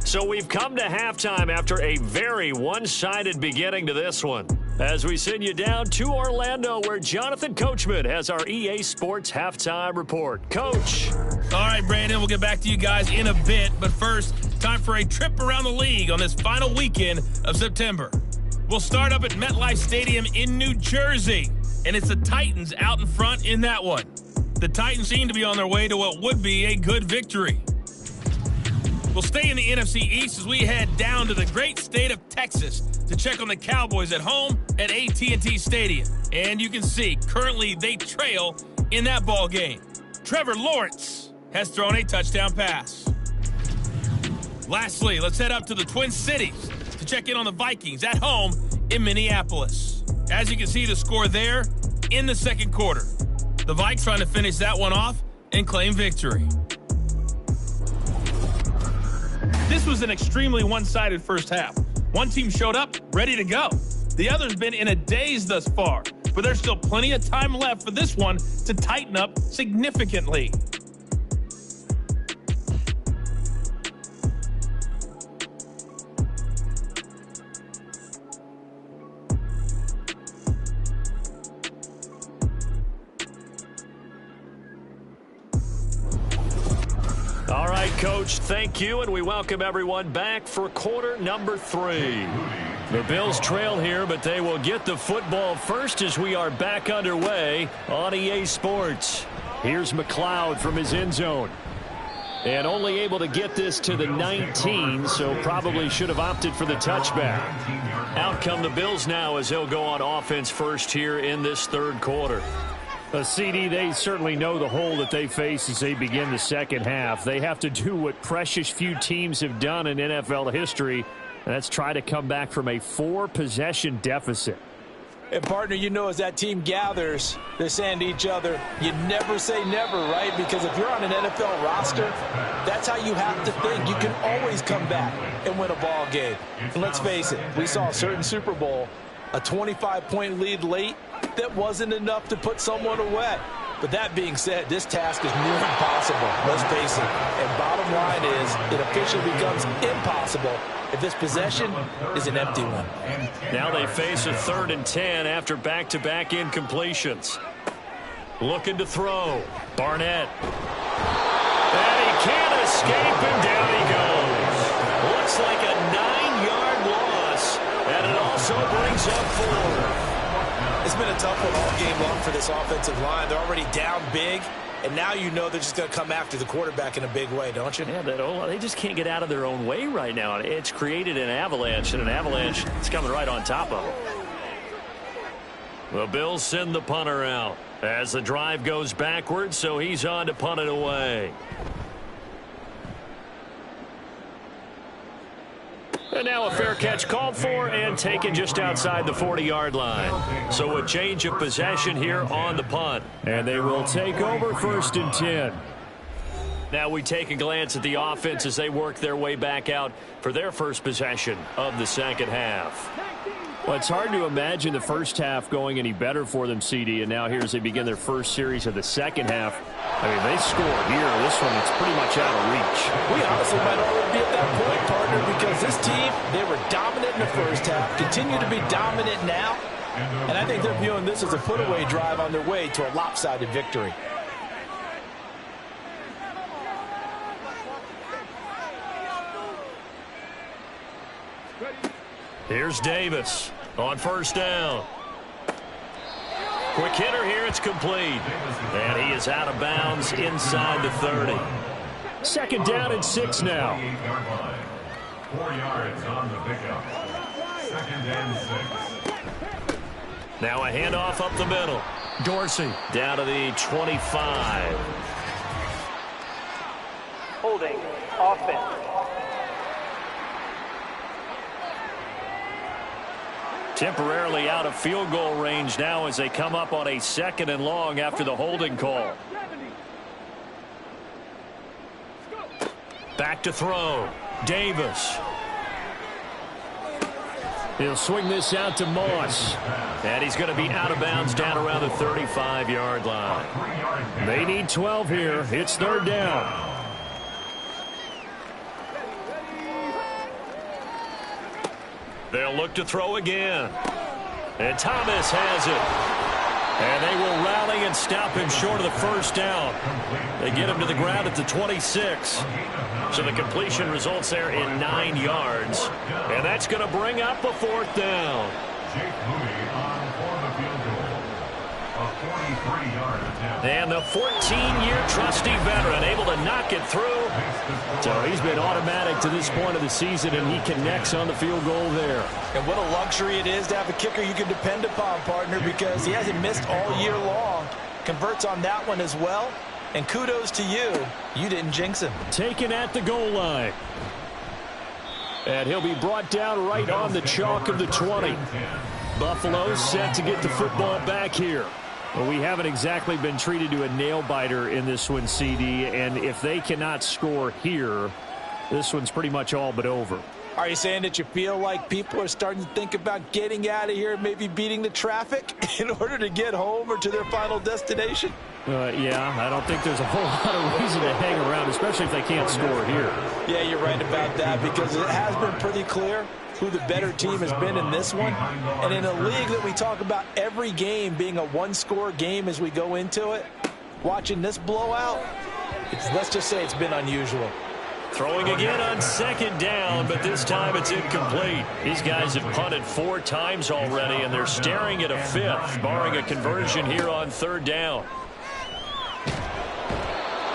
So we've come to halftime after a very one-sided beginning to this one. As we send you down to Orlando, where Jonathan Coachman has our EA Sports Halftime Report. Coach. All right, Brandon, we'll get back to you guys in a bit. But first, time for a trip around the league on this final weekend of September. We'll start up at MetLife Stadium in New Jersey. And it's the Titans out in front in that one. The Titans seem to be on their way to what would be a good victory. We'll stay in the NFC East as we head down to the great state of Texas to check on the Cowboys at home at AT&T Stadium. And you can see, currently they trail in that ball game. Trevor Lawrence has thrown a touchdown pass. Lastly, let's head up to the Twin Cities to check in on the Vikings at home in Minneapolis. As you can see, the score there in the second quarter. The Vikes trying to finish that one off and claim victory. This was an extremely one-sided first half. One team showed up, ready to go. The other's been in a daze thus far, but there's still plenty of time left for this one to tighten up significantly. All right, Coach, thank you, and we welcome everyone back for quarter number 3. The Bills trail here, but they will get the football first as we are back underway on EA Sports. Here's McLeod from his end zone. And only able to get this to the 19, so probably should have opted for the touchback. Out come the Bills now as they'll go on offense first here in this third quarter. CD, they certainly know the hole that they face as they begin the second half. They have to do what precious few teams have done in NFL history, and that's try to come back from a 4-possession deficit. And, partner, you know as that team gathers, they're saying to each other, you never say never, right? Because if you're on an NFL roster, that's how you have to think. You can always come back and win a ball game. And let's face it, we saw a certain Super Bowl, a 25-point lead late, that wasn't enough to put someone away. But that being said, this task is near impossible, let's face it. And bottom line is, it officially becomes impossible if this possession is an empty one. Now they face a 3rd and 10 after back-to-back incompletions. Looking to throw. Barnett. And he can't escape, and down he goes. Looks like a 9-yard loss, and it also brings up 4. It's been a tough one all game long for this offensive line. They're already down big, and now you know they're just going to come after the quarterback in a big way, don't you? Yeah, they just can't get out of their own way right now. It's created an avalanche, and an avalanche is coming right on top of them. The Bills send the punter out as the drive goes backwards, so he's on to punt it away. And now a fair catch called for and taken just outside the 40-yard line. So a change of possession here on the punt. And they will take over 1st and 10. Now we take a glance at the offense as they work their way back out for their first possession of the second half. Well, it's hard to imagine the first half going any better for them, CD, and now here as they begin their first series of the second half. I mean, they score here. This one, it's pretty much out of reach. We honestly might already be at that point, partner, because this team, they were dominant in the first half, continue to be dominant now, and I think they're viewing this as a put-away drive on their way to a lopsided victory. Here's Davis on first down. Quick hitter here, it's complete. And he is out of bounds inside the 30. 2nd down and 6 now. 4 yards on the pickup. 2nd and 6. Now a handoff up the middle. Dorsey down to the 25. Holding offense. Temporarily out of field goal range now as they come up on a 2nd and long after the holding call. Back to throw. Davis. He'll swing this out to Moss. And he's going to be out of bounds down around the 35-yard line. They need 12 here. It's third down. They'll look to throw again. And Thomas has it. And they will rally and stop him short of the first down. They get him to the ground at the 26. So the completion results there in 9 yards. And that's going to bring up a fourth down. Jake Moody on for the field goal. A 43-yard attempt. And the 14-year trusty veteran able to knock it through. So he's been automatic to this point of the season, and he connects on the field goal there. And what a luxury it is to have a kicker you can depend upon, partner, because he hasn't missed all year long. Converts on that one as well. And kudos to you. You didn't jinx him. Taken at the goal line. And he'll be brought down right on the chalk of the 20. Buffalo set to get the football back here. Well, we haven't exactly been treated to a nail-biter in this one, CD, and if they cannot score here, this one's pretty much all but over. Are you saying that you feel like people are starting to think about getting out of here, maybe beating the traffic in order to get home or to their final destination? Yeah, I don't think there's a whole lot of reason to hang around, especially if they can't score here. Yeah, you're right about that, because it has been pretty clear who the better team has been in this one. And in a league that we talk about every game being a one-score game as we go into it, watching this blowout, let's just say it's been unusual. Throwing again on second down, but this time it's incomplete. These guys have punted 4 times already, and they're staring at a 5th, barring a conversion here on third down.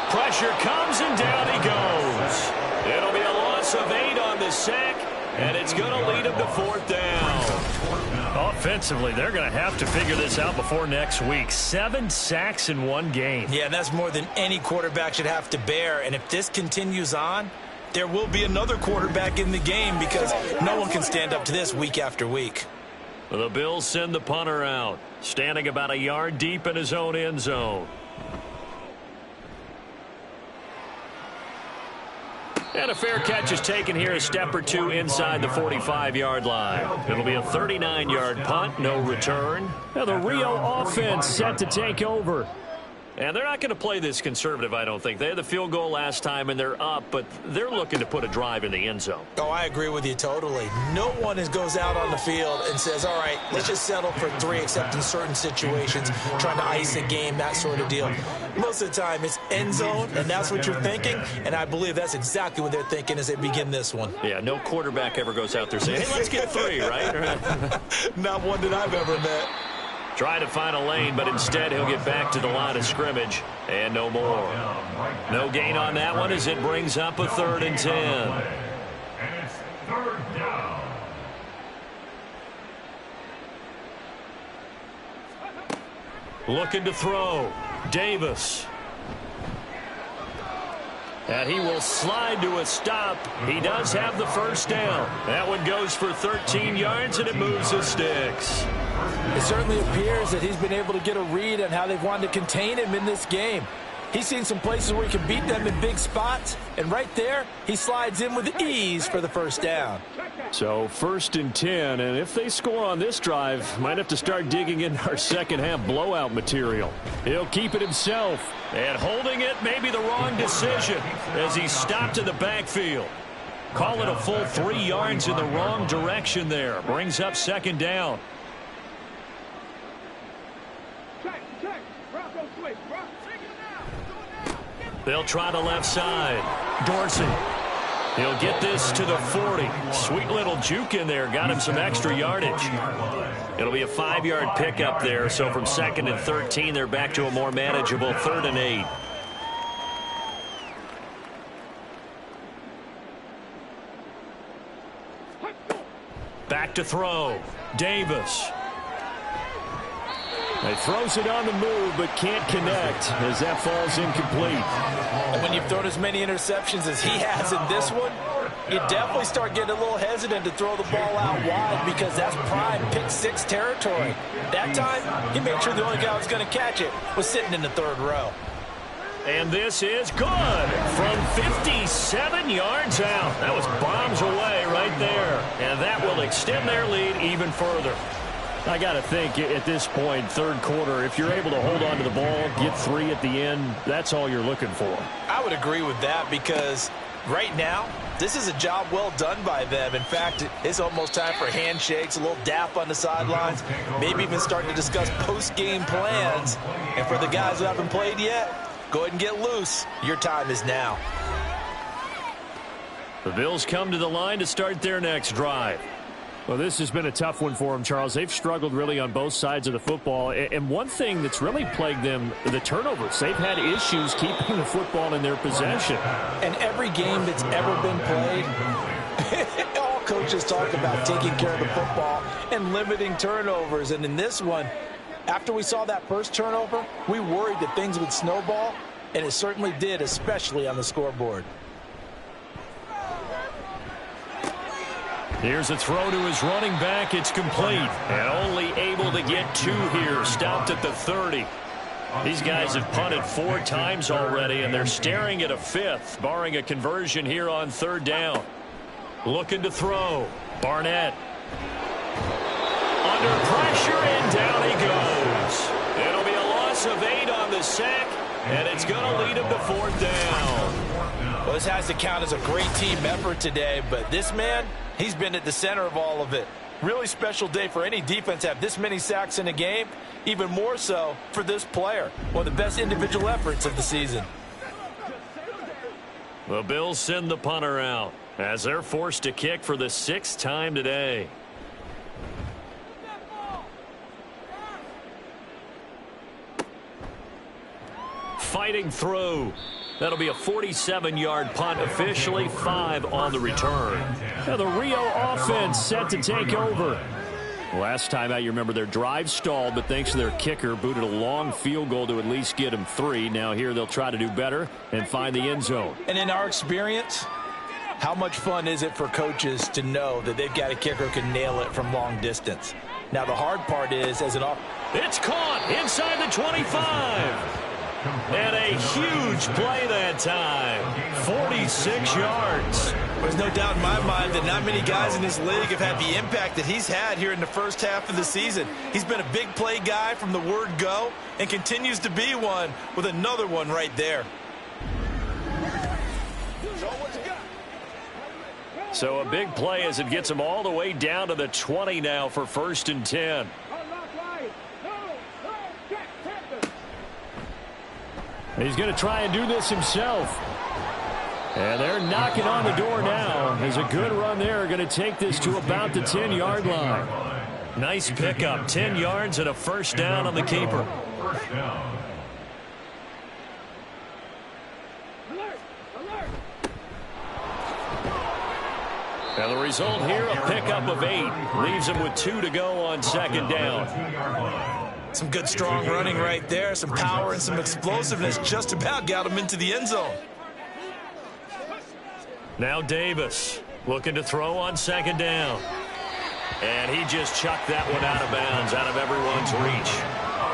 Pressure comes, and down he goes. It'll be a loss of 8 on the sack, and it's going to lead him to fourth down. Offensively, they're going to have to figure this out before next week. 7 sacks in one game. Yeah, and that's more than any quarterback should have to bear. And if this continues on, there will be another quarterback in the game, because no one can stand up to this week after week. The Bills send the punter out, standing about a yard deep in his own end zone. And a fair catch is taken here, a step or two inside the 45-yard line. It'll be a 39-yard punt, no return. Now the Rio offense set to take over. And they're not going to play this conservative, I don't think. They had the field goal last time, and they're up, but they're looking to put a drive in the end zone. Oh, I agree with you totally. No one goes out on the field and says, all right, let's just settle for 3, except in certain situations, trying to ice a game, that sort of deal. Most of the time, it's end zone, and that's what you're thinking, and I believe that's exactly what they're thinking as they begin this one. Yeah, no quarterback ever goes out there saying, hey, let's get 3, right? Not one that I've ever met. Try to find a lane, but instead he'll get back to the line of scrimmage, and no more. No gain on that one as it brings up a 3rd and 10. And it's third down. Looking to throw. Davis. And he will slide to a stop. He does have the first down. That one goes for 13 yards, and it moves the sticks. It certainly appears that he's been able to get a read on how they've wanted to contain him in this game. He's seen some places where he can beat them in big spots, and right there, he slides in with ease for the first down. So 1st and 10, and if they score on this drive, might have to start digging in our second half blowout material. He'll keep it himself. And holding it may be the wrong decision as he stopped in the backfield. Call it a full 3 yards in the wrong direction there. Brings up second down. They'll try the left side. Dorsey. He'll get this to the 40. Sweet little juke in there. Got him some extra yardage. It'll be a 5-yard pickup there. So from 2nd and 13, they're back to a more manageable 3rd and 8. Back to throw. Davis. He throws it on the move, but can't connect as that falls incomplete. And when you've thrown as many interceptions as he has in this one, you definitely start getting a little hesitant to throw the ball out wide, because that's prime pick 6 territory. That time, he made sure the only guy who was going to catch it was sitting in the 3rd row. And this is good from 57 yards out. That was bombs away right there. And that will extend their lead even further. I got to think at this point, third quarter, if you're able to hold on to the ball, get 3 at the end, that's all you're looking for. I would agree with that because right now, this is a job well done by them. In fact, it's almost time for handshakes, a little dap on the sidelines, maybe even starting to discuss post-game plans. And for the guys who haven't played yet, go ahead and get loose. Your time is now. The Bills come to the line to start their next drive. Well, this has been a tough one for them, Charles. They've struggled really on both sides of the football. And one thing that's really plagued them, the turnovers. They've had issues keeping the football in their possession. And every game that's ever been played, all coaches talk about taking care of the football and limiting turnovers. And in this one, after we saw that first turnover, we worried that things would snowball, and it certainly did, especially on the scoreboard. Here's a throw to his running back. It's complete. And only able to get 2 here. Stopped at the 30. These guys have punted 4 times already, and they're staring at a 5th, barring a conversion here on 3rd down. Looking to throw. Barnett. Under pressure, and down he goes. It'll be a loss of 8 on the sack, and it's going to lead him to 4th down. Well, this has to count as a great team effort today, but this man, he's been at the center of all of it. Really special day for any defense to have this many sacks in a game. Even more so for this player. One of the best individual efforts of the season. The Bills send the punter out as they're forced to kick for the 6th time today. Fighting through. That'll be a 47-yard punt, officially 5 on the return. Now the Rio offense set to take over. Last time out, you remember their drive stalled, but thanks to their kicker, booted a long field goal to at least get them 3. Now here they'll try to do better and find the end zone. And in our experience, how much fun is it for coaches to know that they've got a kicker who can nail it from long distance? Now the hard part is, as an it's caught inside the 25. And a huge play that time. 46 yards. There's no doubt in my mind that not many guys in this league have had the impact that he's had here in the first half of the season. He's been a big play guy from the word go and continues to be one with another one right there. So a big play as it gets him all the way down to the 20 now for 1st and 10. He's going to try and do this himself. And they're knocking on the door now. There's a good run there. Going to take this to about the 10-yard line. Nice pickup. 10 yards and a 1st down on the keeper. And the result here, a pickup of 8. Leaves him with 2 to go on 2nd down. Some good strong running right there. Some power and some explosiveness just about got him into the end zone. Now Davis looking to throw on 2nd down. And he just chucked that one out of bounds, out of everyone's reach.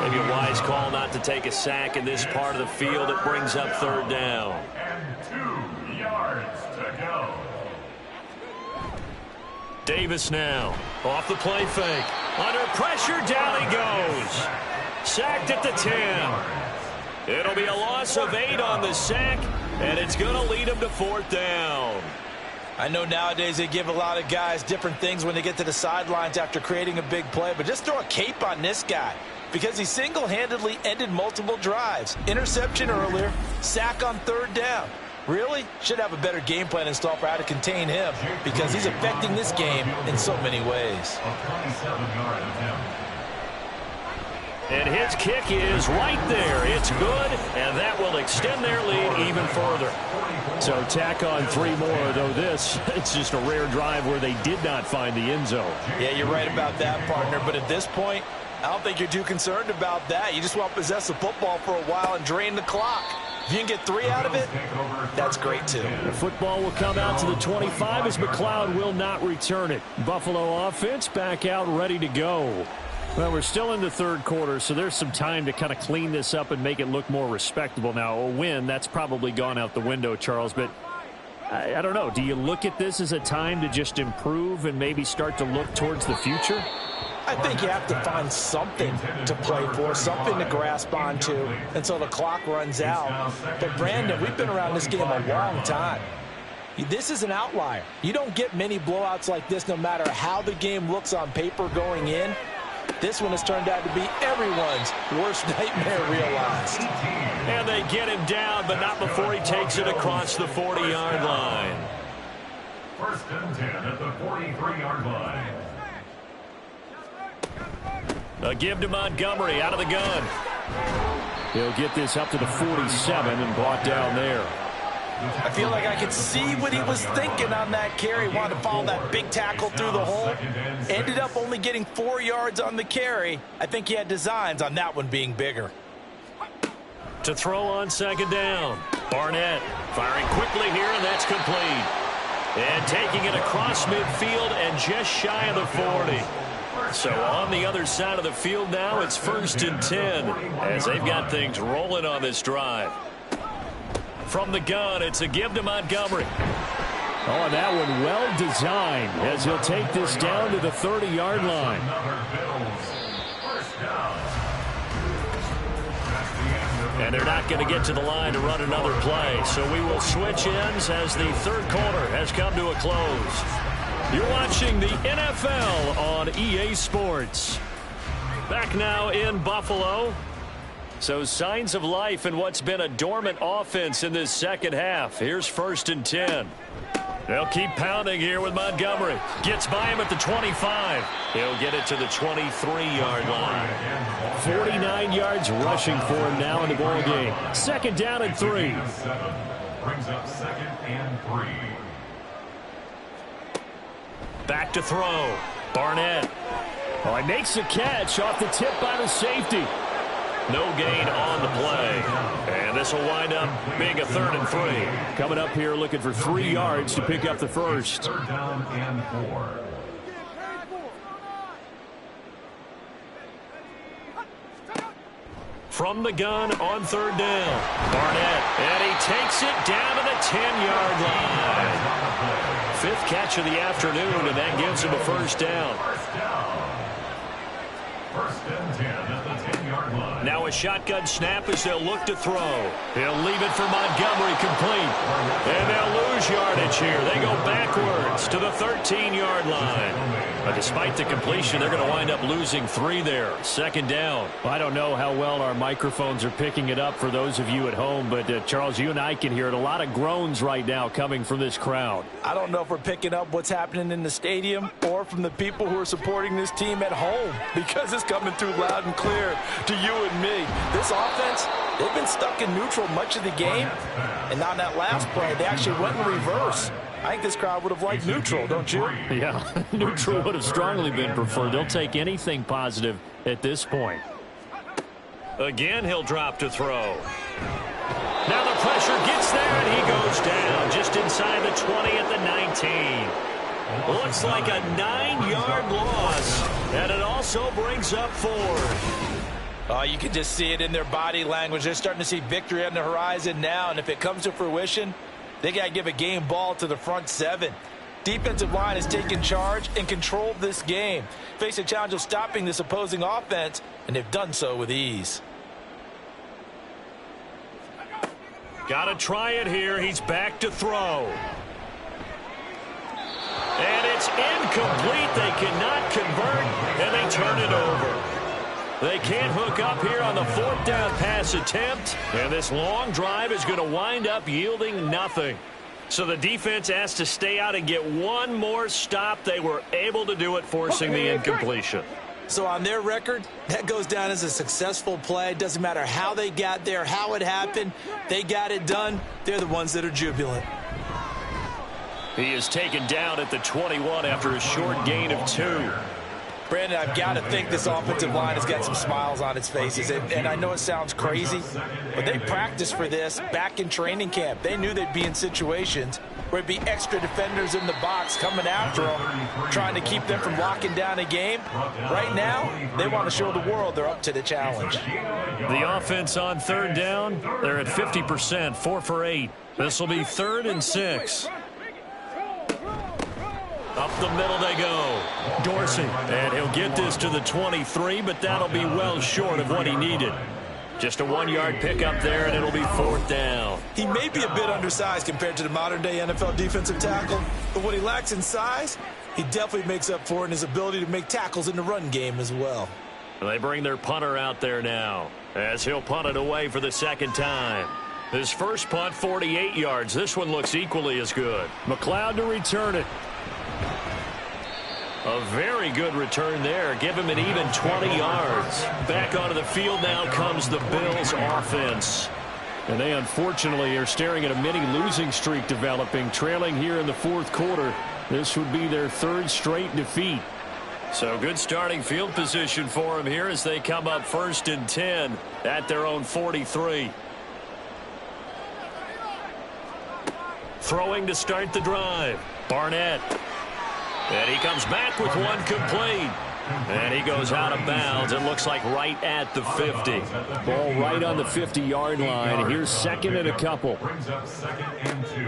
Maybe a wise call not to take a sack in this part of the field. It brings up 3rd down. And 2 yards to go. Davis now off the play fake. Under pressure, down he goes. Sacked at the 10. It'll be a loss of 8 on the sack, and it's going to lead him to 4th down. I know nowadays they give a lot of guys different things when they get to the sidelines after creating a big play, but just throw a cape on this guy because he single-handedly ended multiple drives. Interception earlier, sack on 3rd down. Really should have a better game plan installed for how to contain him because he's affecting this game in so many ways. And his kick is right there. It's good, and that will extend their lead even further. So tack on 3 more, though this, it's just a rare drive where they did not find the end zone. Yeah, you're right about that, partner, but at this point, I don't think you're too concerned about that. You just want to possess the football for a while and drain the clock. If you can get 3 out of it, that's great too. The football will come out to the 25 as McLeod will not return it. Buffalo offense back out ready to go. Well, we're still in the third quarter, so there's some time to kind of clean this up and make it look more respectable. Now, a win, that's probably gone out the window, Charles, but I don't know. Do you look at this as a time to just improve and maybe start to look towards the future? I think you have to find something to play for, something to grasp onto until the clock runs out. But, Brandon, we've been around this game a long time. This is an outlier. You don't get many blowouts like this no matter how the game looks on paper going in. This one has turned out to be everyone's worst nightmare realized. And they get him down, but not before he takes it across the 40-yard line. First and 10 at the 43-yard line. A give to Montgomery out of the gun. He'll get this up to the 47 and brought down there. I feel like I could see what he was thinking on that carry. Wanted to follow that big tackle through the hole. Ended up only getting 4 yards on the carry. I think he had designs on that one being bigger. To throw on second down. Barnett firing quickly here, and that's complete. And taking it across midfield and just shy of the 40. So on the other side of the field now, it's first and 10 as they've got things rolling on this drive. From the gun, it's a give to Montgomery. Oh, and that one well designed as he'll take this down to the 30-yard line. And they're not going to get to the line to run another play. So we will switch ends as the third quarter has come to a close. You're watching the NFL on EA Sports. Back now in Buffalo. So signs of life in what's been a dormant offense in this second half. Here's first and 10. They'll keep pounding here with Montgomery. Gets by him at the 25. He'll get it to the 23-yard line. 49 yards rushing for him now in the ball game. Second down and 3. Brings up second and 3. Back to throw. Barnett. Oh, he makes a catch off the tip by the safety. No gain on the play. And this will wind up being a third and 3. Coming up here looking for 3 yards to pick up the first. Third down and 4. From the gun on third down. Barnett. And he takes it down to the 10-yard line. Fifth catch of the afternoon, and that gives him a first down. First and 10 at the 10-yard line. Now a shotgun snap as they'll look to throw. He'll leave it for Montgomery complete. And they'll lose yardage here. They go backwards to the 13-yard line. But despite the completion, they're going to wind up losing 3 there. Second down. I don't know how well our microphones are picking it up for those of you at home, but Charles, you and I can hear it. A lot of groans right now coming from this crowd. I don't know if we're picking up what's happening in the stadium or from the people who are supporting this team at home, because it's coming through loud and clear to you and me. This offense, they've been stuck in neutral much of the game, and on that last play, they actually went in reverse. I think this crowd would have liked neutral, don't you? Yeah, neutral would have strongly been preferred. They'll take anything positive at this point. Again, he'll drop to throw. Now the pressure gets there, and he goes down just inside the 20 at the 19. Looks like a 9-yard loss, and it also brings up 4. Oh, you can just see it in their body language. They're starting to see victory on the horizon now, and if it comes to fruition, they got to give a game ball to the front 7. Defensive line has taken charge and controlled this game. Face a challenge of stopping this opposing offense, and they've done so with ease. Got to try it here. He's back to throw. And it's incomplete. They cannot convert, and they turn it over. They can't hook up here on the 4th down pass attempt, and this long drive is going to wind up yielding nothing. So the defense has to stay out and get one more stop. They were able to do it, forcing the incompletion. So on their record, that goes down as a successful play. Doesn't matter how they got there, how it happened. They got it done. They're the ones that are jubilant. He is taken down at the 21 after a short gain of 2. Brandon, I've got to think this offensive line has got some smiles on its faces. And I know it sounds crazy, but they practiced for this back in training camp. They knew they'd be in situations where it'd be extra defenders in the box coming after them, trying to keep them from locking down a game. Right now, they want to show the world they're up to the challenge. The offense on third down, they're at 50%, 4 for 8. This will be 3rd and 6. Up the middle they go. Dorsey, and he'll get this to the 23, but that'll be well short of what he needed. Just a 1-yard pickup there, and it'll be 4th down. He may be a bit undersized compared to the modern-day NFL defensive tackle, but what he lacks in size, he definitely makes up for in his ability to make tackles in the run game as well. They bring their punter out there now, as he'll punt it away for the second time. His first punt, 48 yards. This one looks equally as good. McLeod to return it. A very good return there. Give him an even 20 yards. Back onto the field now comes the Bills offense. And they unfortunately are staring at a mini losing streak developing, trailing here in the 4th quarter. This would be their 3rd straight defeat. So good starting field position for him here as they come up 1st and 10 at their own 43. Throwing to start the drive. Barnett. And he comes back with one complete. And he goes out of bounds. It looks like right at the 50. Ball right on the 50-yard line. Here's 2nd and a couple.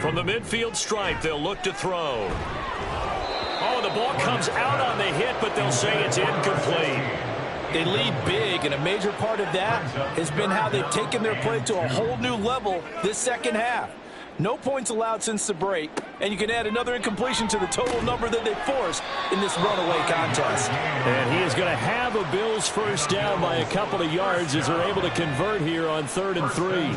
From the midfield stripe, they'll look to throw. Oh, the ball comes out on the hit, but they'll say it's incomplete. They lead big, and a major part of that has been how they've taken their play to a whole new level this second half. No points allowed since the break, and you can add another incompletion to the total number that they forced in this runaway contest. And he is going to have a Bills first down by a couple of yards as they're able to convert here on 3rd and 3.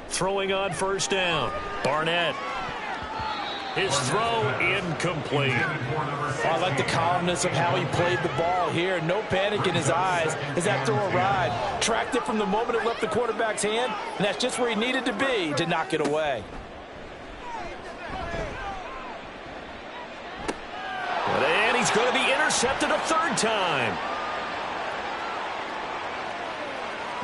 Throwing on first down. Barnett. His throw incomplete. I like the calmness of how he played the ball here. No panic in his eyes as that throw arrived. Tracked it from the moment it left the quarterback's hand, and that's just where he needed to be to knock it away. And he's going to be intercepted a 3rd time.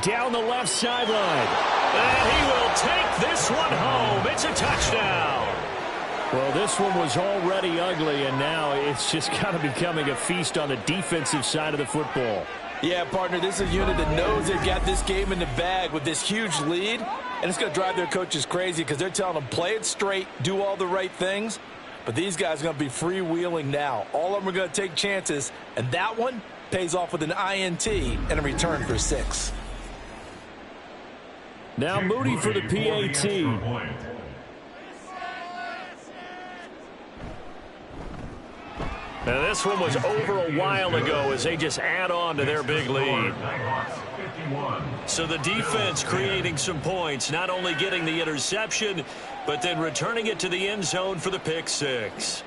Down the left sideline. And he will take this one home. It's a touchdown. Well, this one was already ugly, and now it's just kind of becoming a feast on the defensive side of the football. Yeah, partner, this is a unit that knows they've got this game in the bag with this huge lead, and it's going to drive their coaches crazy because they're telling them play it straight, do all the right things, but these guys are going to be freewheeling now. All of them are going to take chances, and that one pays off with an INT and a return for 6. Now Moody for the PAT. Now this one was over a while ago as they just add on to their big lead. So the defense creating some points, not only getting the interception, but then returning it to the end zone for the pick 6.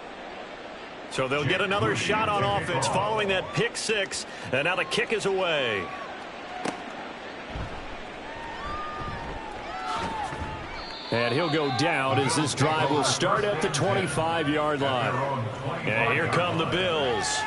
So they'll get another shot on offense following that pick 6, and now the kick is away. And he'll go down as this drive will start at the 25-yard line. And here come the Bills.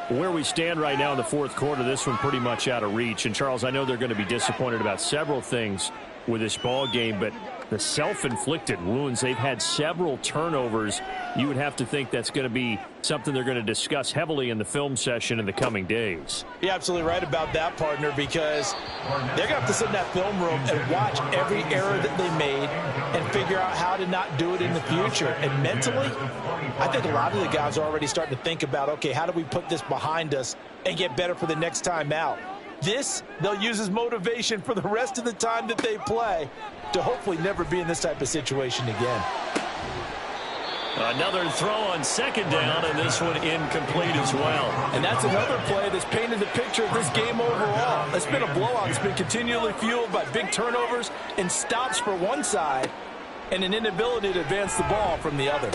Where we stand right now in the 4th quarter, this one pretty much out of reach. And, Charles, I know they're going to be disappointed about several things with this ball game, but the self-inflicted wounds, they've had several turnovers. You would have to think that's going to be something they're going to discuss heavily in the film session in the coming days. You're absolutely right about that, partner, because they're going to have to sit in that film room and watch every error that they made and figure out how to not do it in the future. And mentally, I think a lot of the guys are already starting to think about, okay, how do we put this behind us and get better for the next time out? This, they'll use as motivation for the rest of the time that they play to hopefully never be in this type of situation again. Another throw on second down, and this one incomplete as well. And that's another play that's painted the picture of this game overall. It's been a blowout. It's been continually fueled by big turnovers and stops for one side and an inability to advance the ball from the other.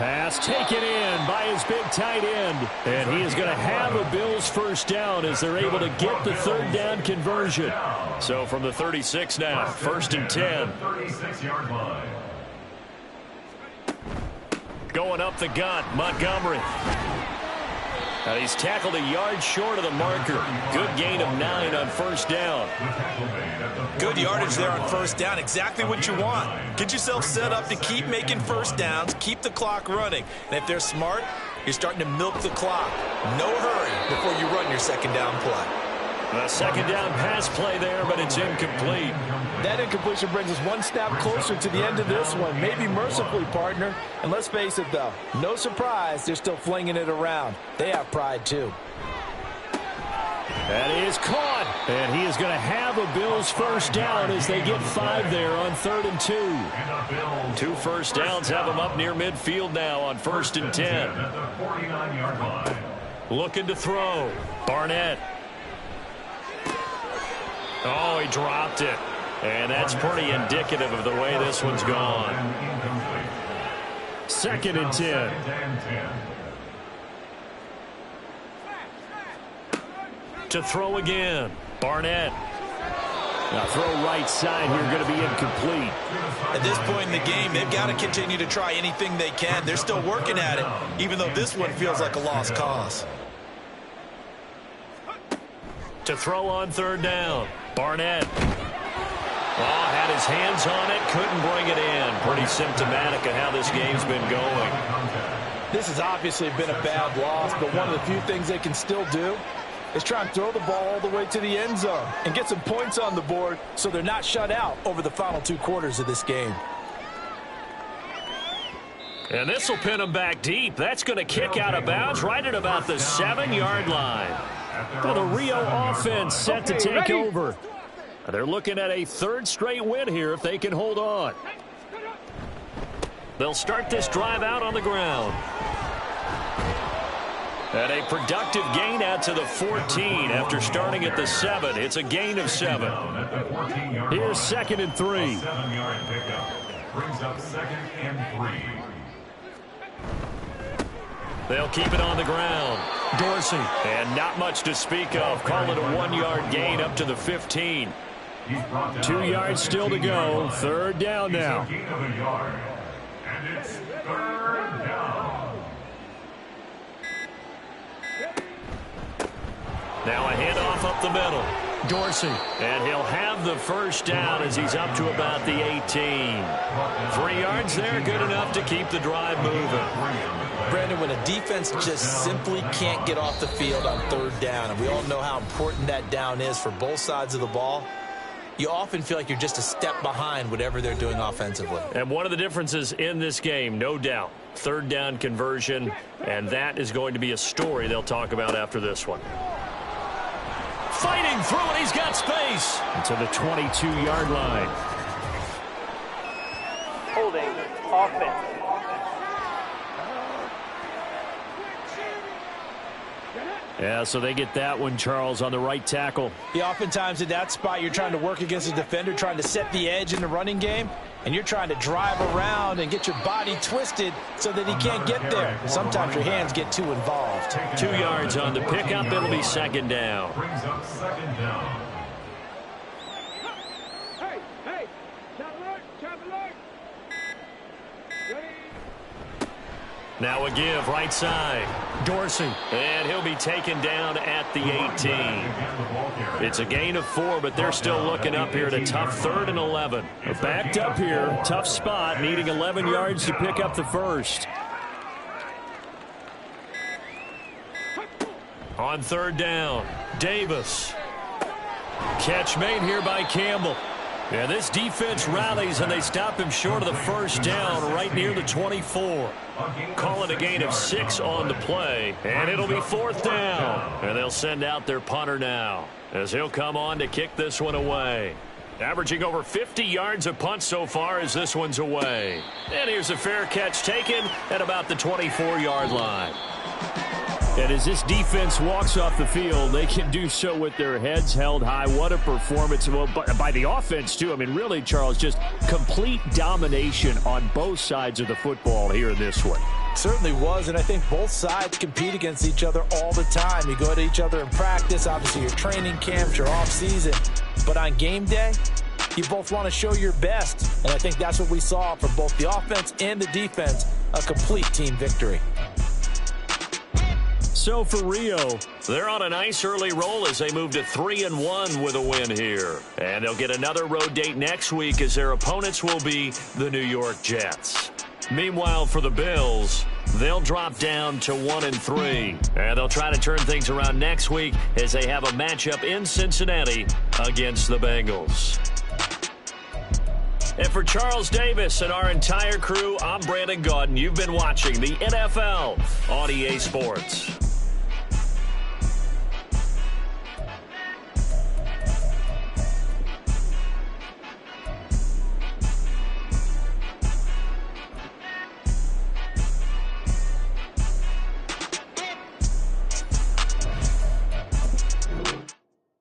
Pass taken in by his big tight end. And he is going to have a Bills first down as they're able to get the third down conversion. So from the 36 now, 1st and 10. 36-yard line. Going up the gut, Montgomery. Now he's tackled a yard short of the marker. Good gain of 9 on first down. Good yardage there on first down. Exactly what you want. Get yourself set up to keep making first downs, keep the clock running. And if they're smart, you're starting to milk the clock. No hurry before you run your second down play. A second down pass play there, but it's incomplete. That incompletion brings us one snap closer to the end of this one. Maybe mercifully, partner. And let's face it, though, no surprise, they're still flinging it around. They have pride, too. That is caught. And he is going to have a Bills first down as they get 5 there on 3rd and 2. 2 first downs have them up near midfield now on 1st and 10. At the 49-yard line. Looking to throw. Barnett. Oh, he dropped it. And that's pretty indicative of the way this one's gone. 2nd and 10. To throw again. Barnett. Now throw right side here, going to be incomplete. At this point in the game, they've got to continue to try anything they can. They're still working at it, even though this one feels like a lost cause. To throw on 3rd down. Barnett. Oh, had his hands on it, couldn't bring it in. Pretty symptomatic of how this game's been going. This has obviously been a bad loss, but one of the few things they can still do is try and throw the ball all the way to the end zone and get some points on the board so they're not shut out over the final 2 quarters of this game. And this will pin them back deep. That's going to kick out of bounds right at about the 7-yard line. Now the Rio offense set to take over. They're looking at a 3rd straight win here if they can hold on. They'll start this drive out on the ground. And a productive gain out to the 14 after starting at the 7. It's a gain of 7. Here's 2nd and 3. 7-yard pickup brings up 2nd and 3. They'll keep it on the ground. Dorsey. And not much to speak of. Call it a 1-yard gain up to the 15. 2 yards still to go. 3rd down now. And it's 3rd down. Now a handoff up the middle. Dorsey. And he'll have the first down as he's up to about the 18. 3 yards there, good enough to keep the drive moving. Brandon, when a defense just simply can't get off the field on 3rd down, and we all know how important that down is for both sides of the ball, you often feel like you're just a step behind whatever they're doing offensively. And one of the differences in this game, no doubt, 3rd down conversion, and that is going to be a story they'll talk about after this one. Fighting through it, he's got space. To the 22-yard line. Holding offense. Yeah, so they get that one, Charles, on the right tackle. Yeah, oftentimes at that spot, you're trying to work against a defender, trying to set the edge in the running game, and you're trying to drive around and get your body twisted so that he can't get there. Sometimes your hands get too involved. 2 yards on the pickup. It'll be 2nd down. Brings up 2nd down. Now a give right side. Dorsey. And he'll be taken down at the 18. It's a gain of 4, but they're still looking up here at a tough 3rd and 11. Backed up here. Tough spot. Needing 11 yards to pick up the first. On 3rd down, Davis. Catch made here by Campbell. Yeah, this defense rallies, and they stop him short of the first down right near the 24. Call it a gain of 6 on the play, and it'll be 4th down. And they'll send out their punter now as he'll come on to kick this one away. Averaging over 50 yards a punt so far as this one's away. And here's a fair catch taken at about the 24-yard line. And as this defense walks off the field, they can do so with their heads held high. What a performance by the offense, too. I mean, really, Charles, just complete domination on both sides of the football here in this one. Certainly was, and I think both sides compete against each other all the time. You go to each other in practice, obviously your training camps, your off-season. But on game day, you both want to show your best. And I think that's what we saw from both the offense and the defense, a complete team victory. So for Rio, they're on a nice early roll as they move to 3-1 with a win here. And they'll get another road date next week as their opponents will be the New York Jets. Meanwhile, for the Bills, they'll drop down to 1-3. And they'll try to turn things around next week as they have a matchup in Cincinnati against the Bengals. And for Charles Davis and our entire crew, I'm Brandon Gaudin. You've been watching the NFL on EA Sports.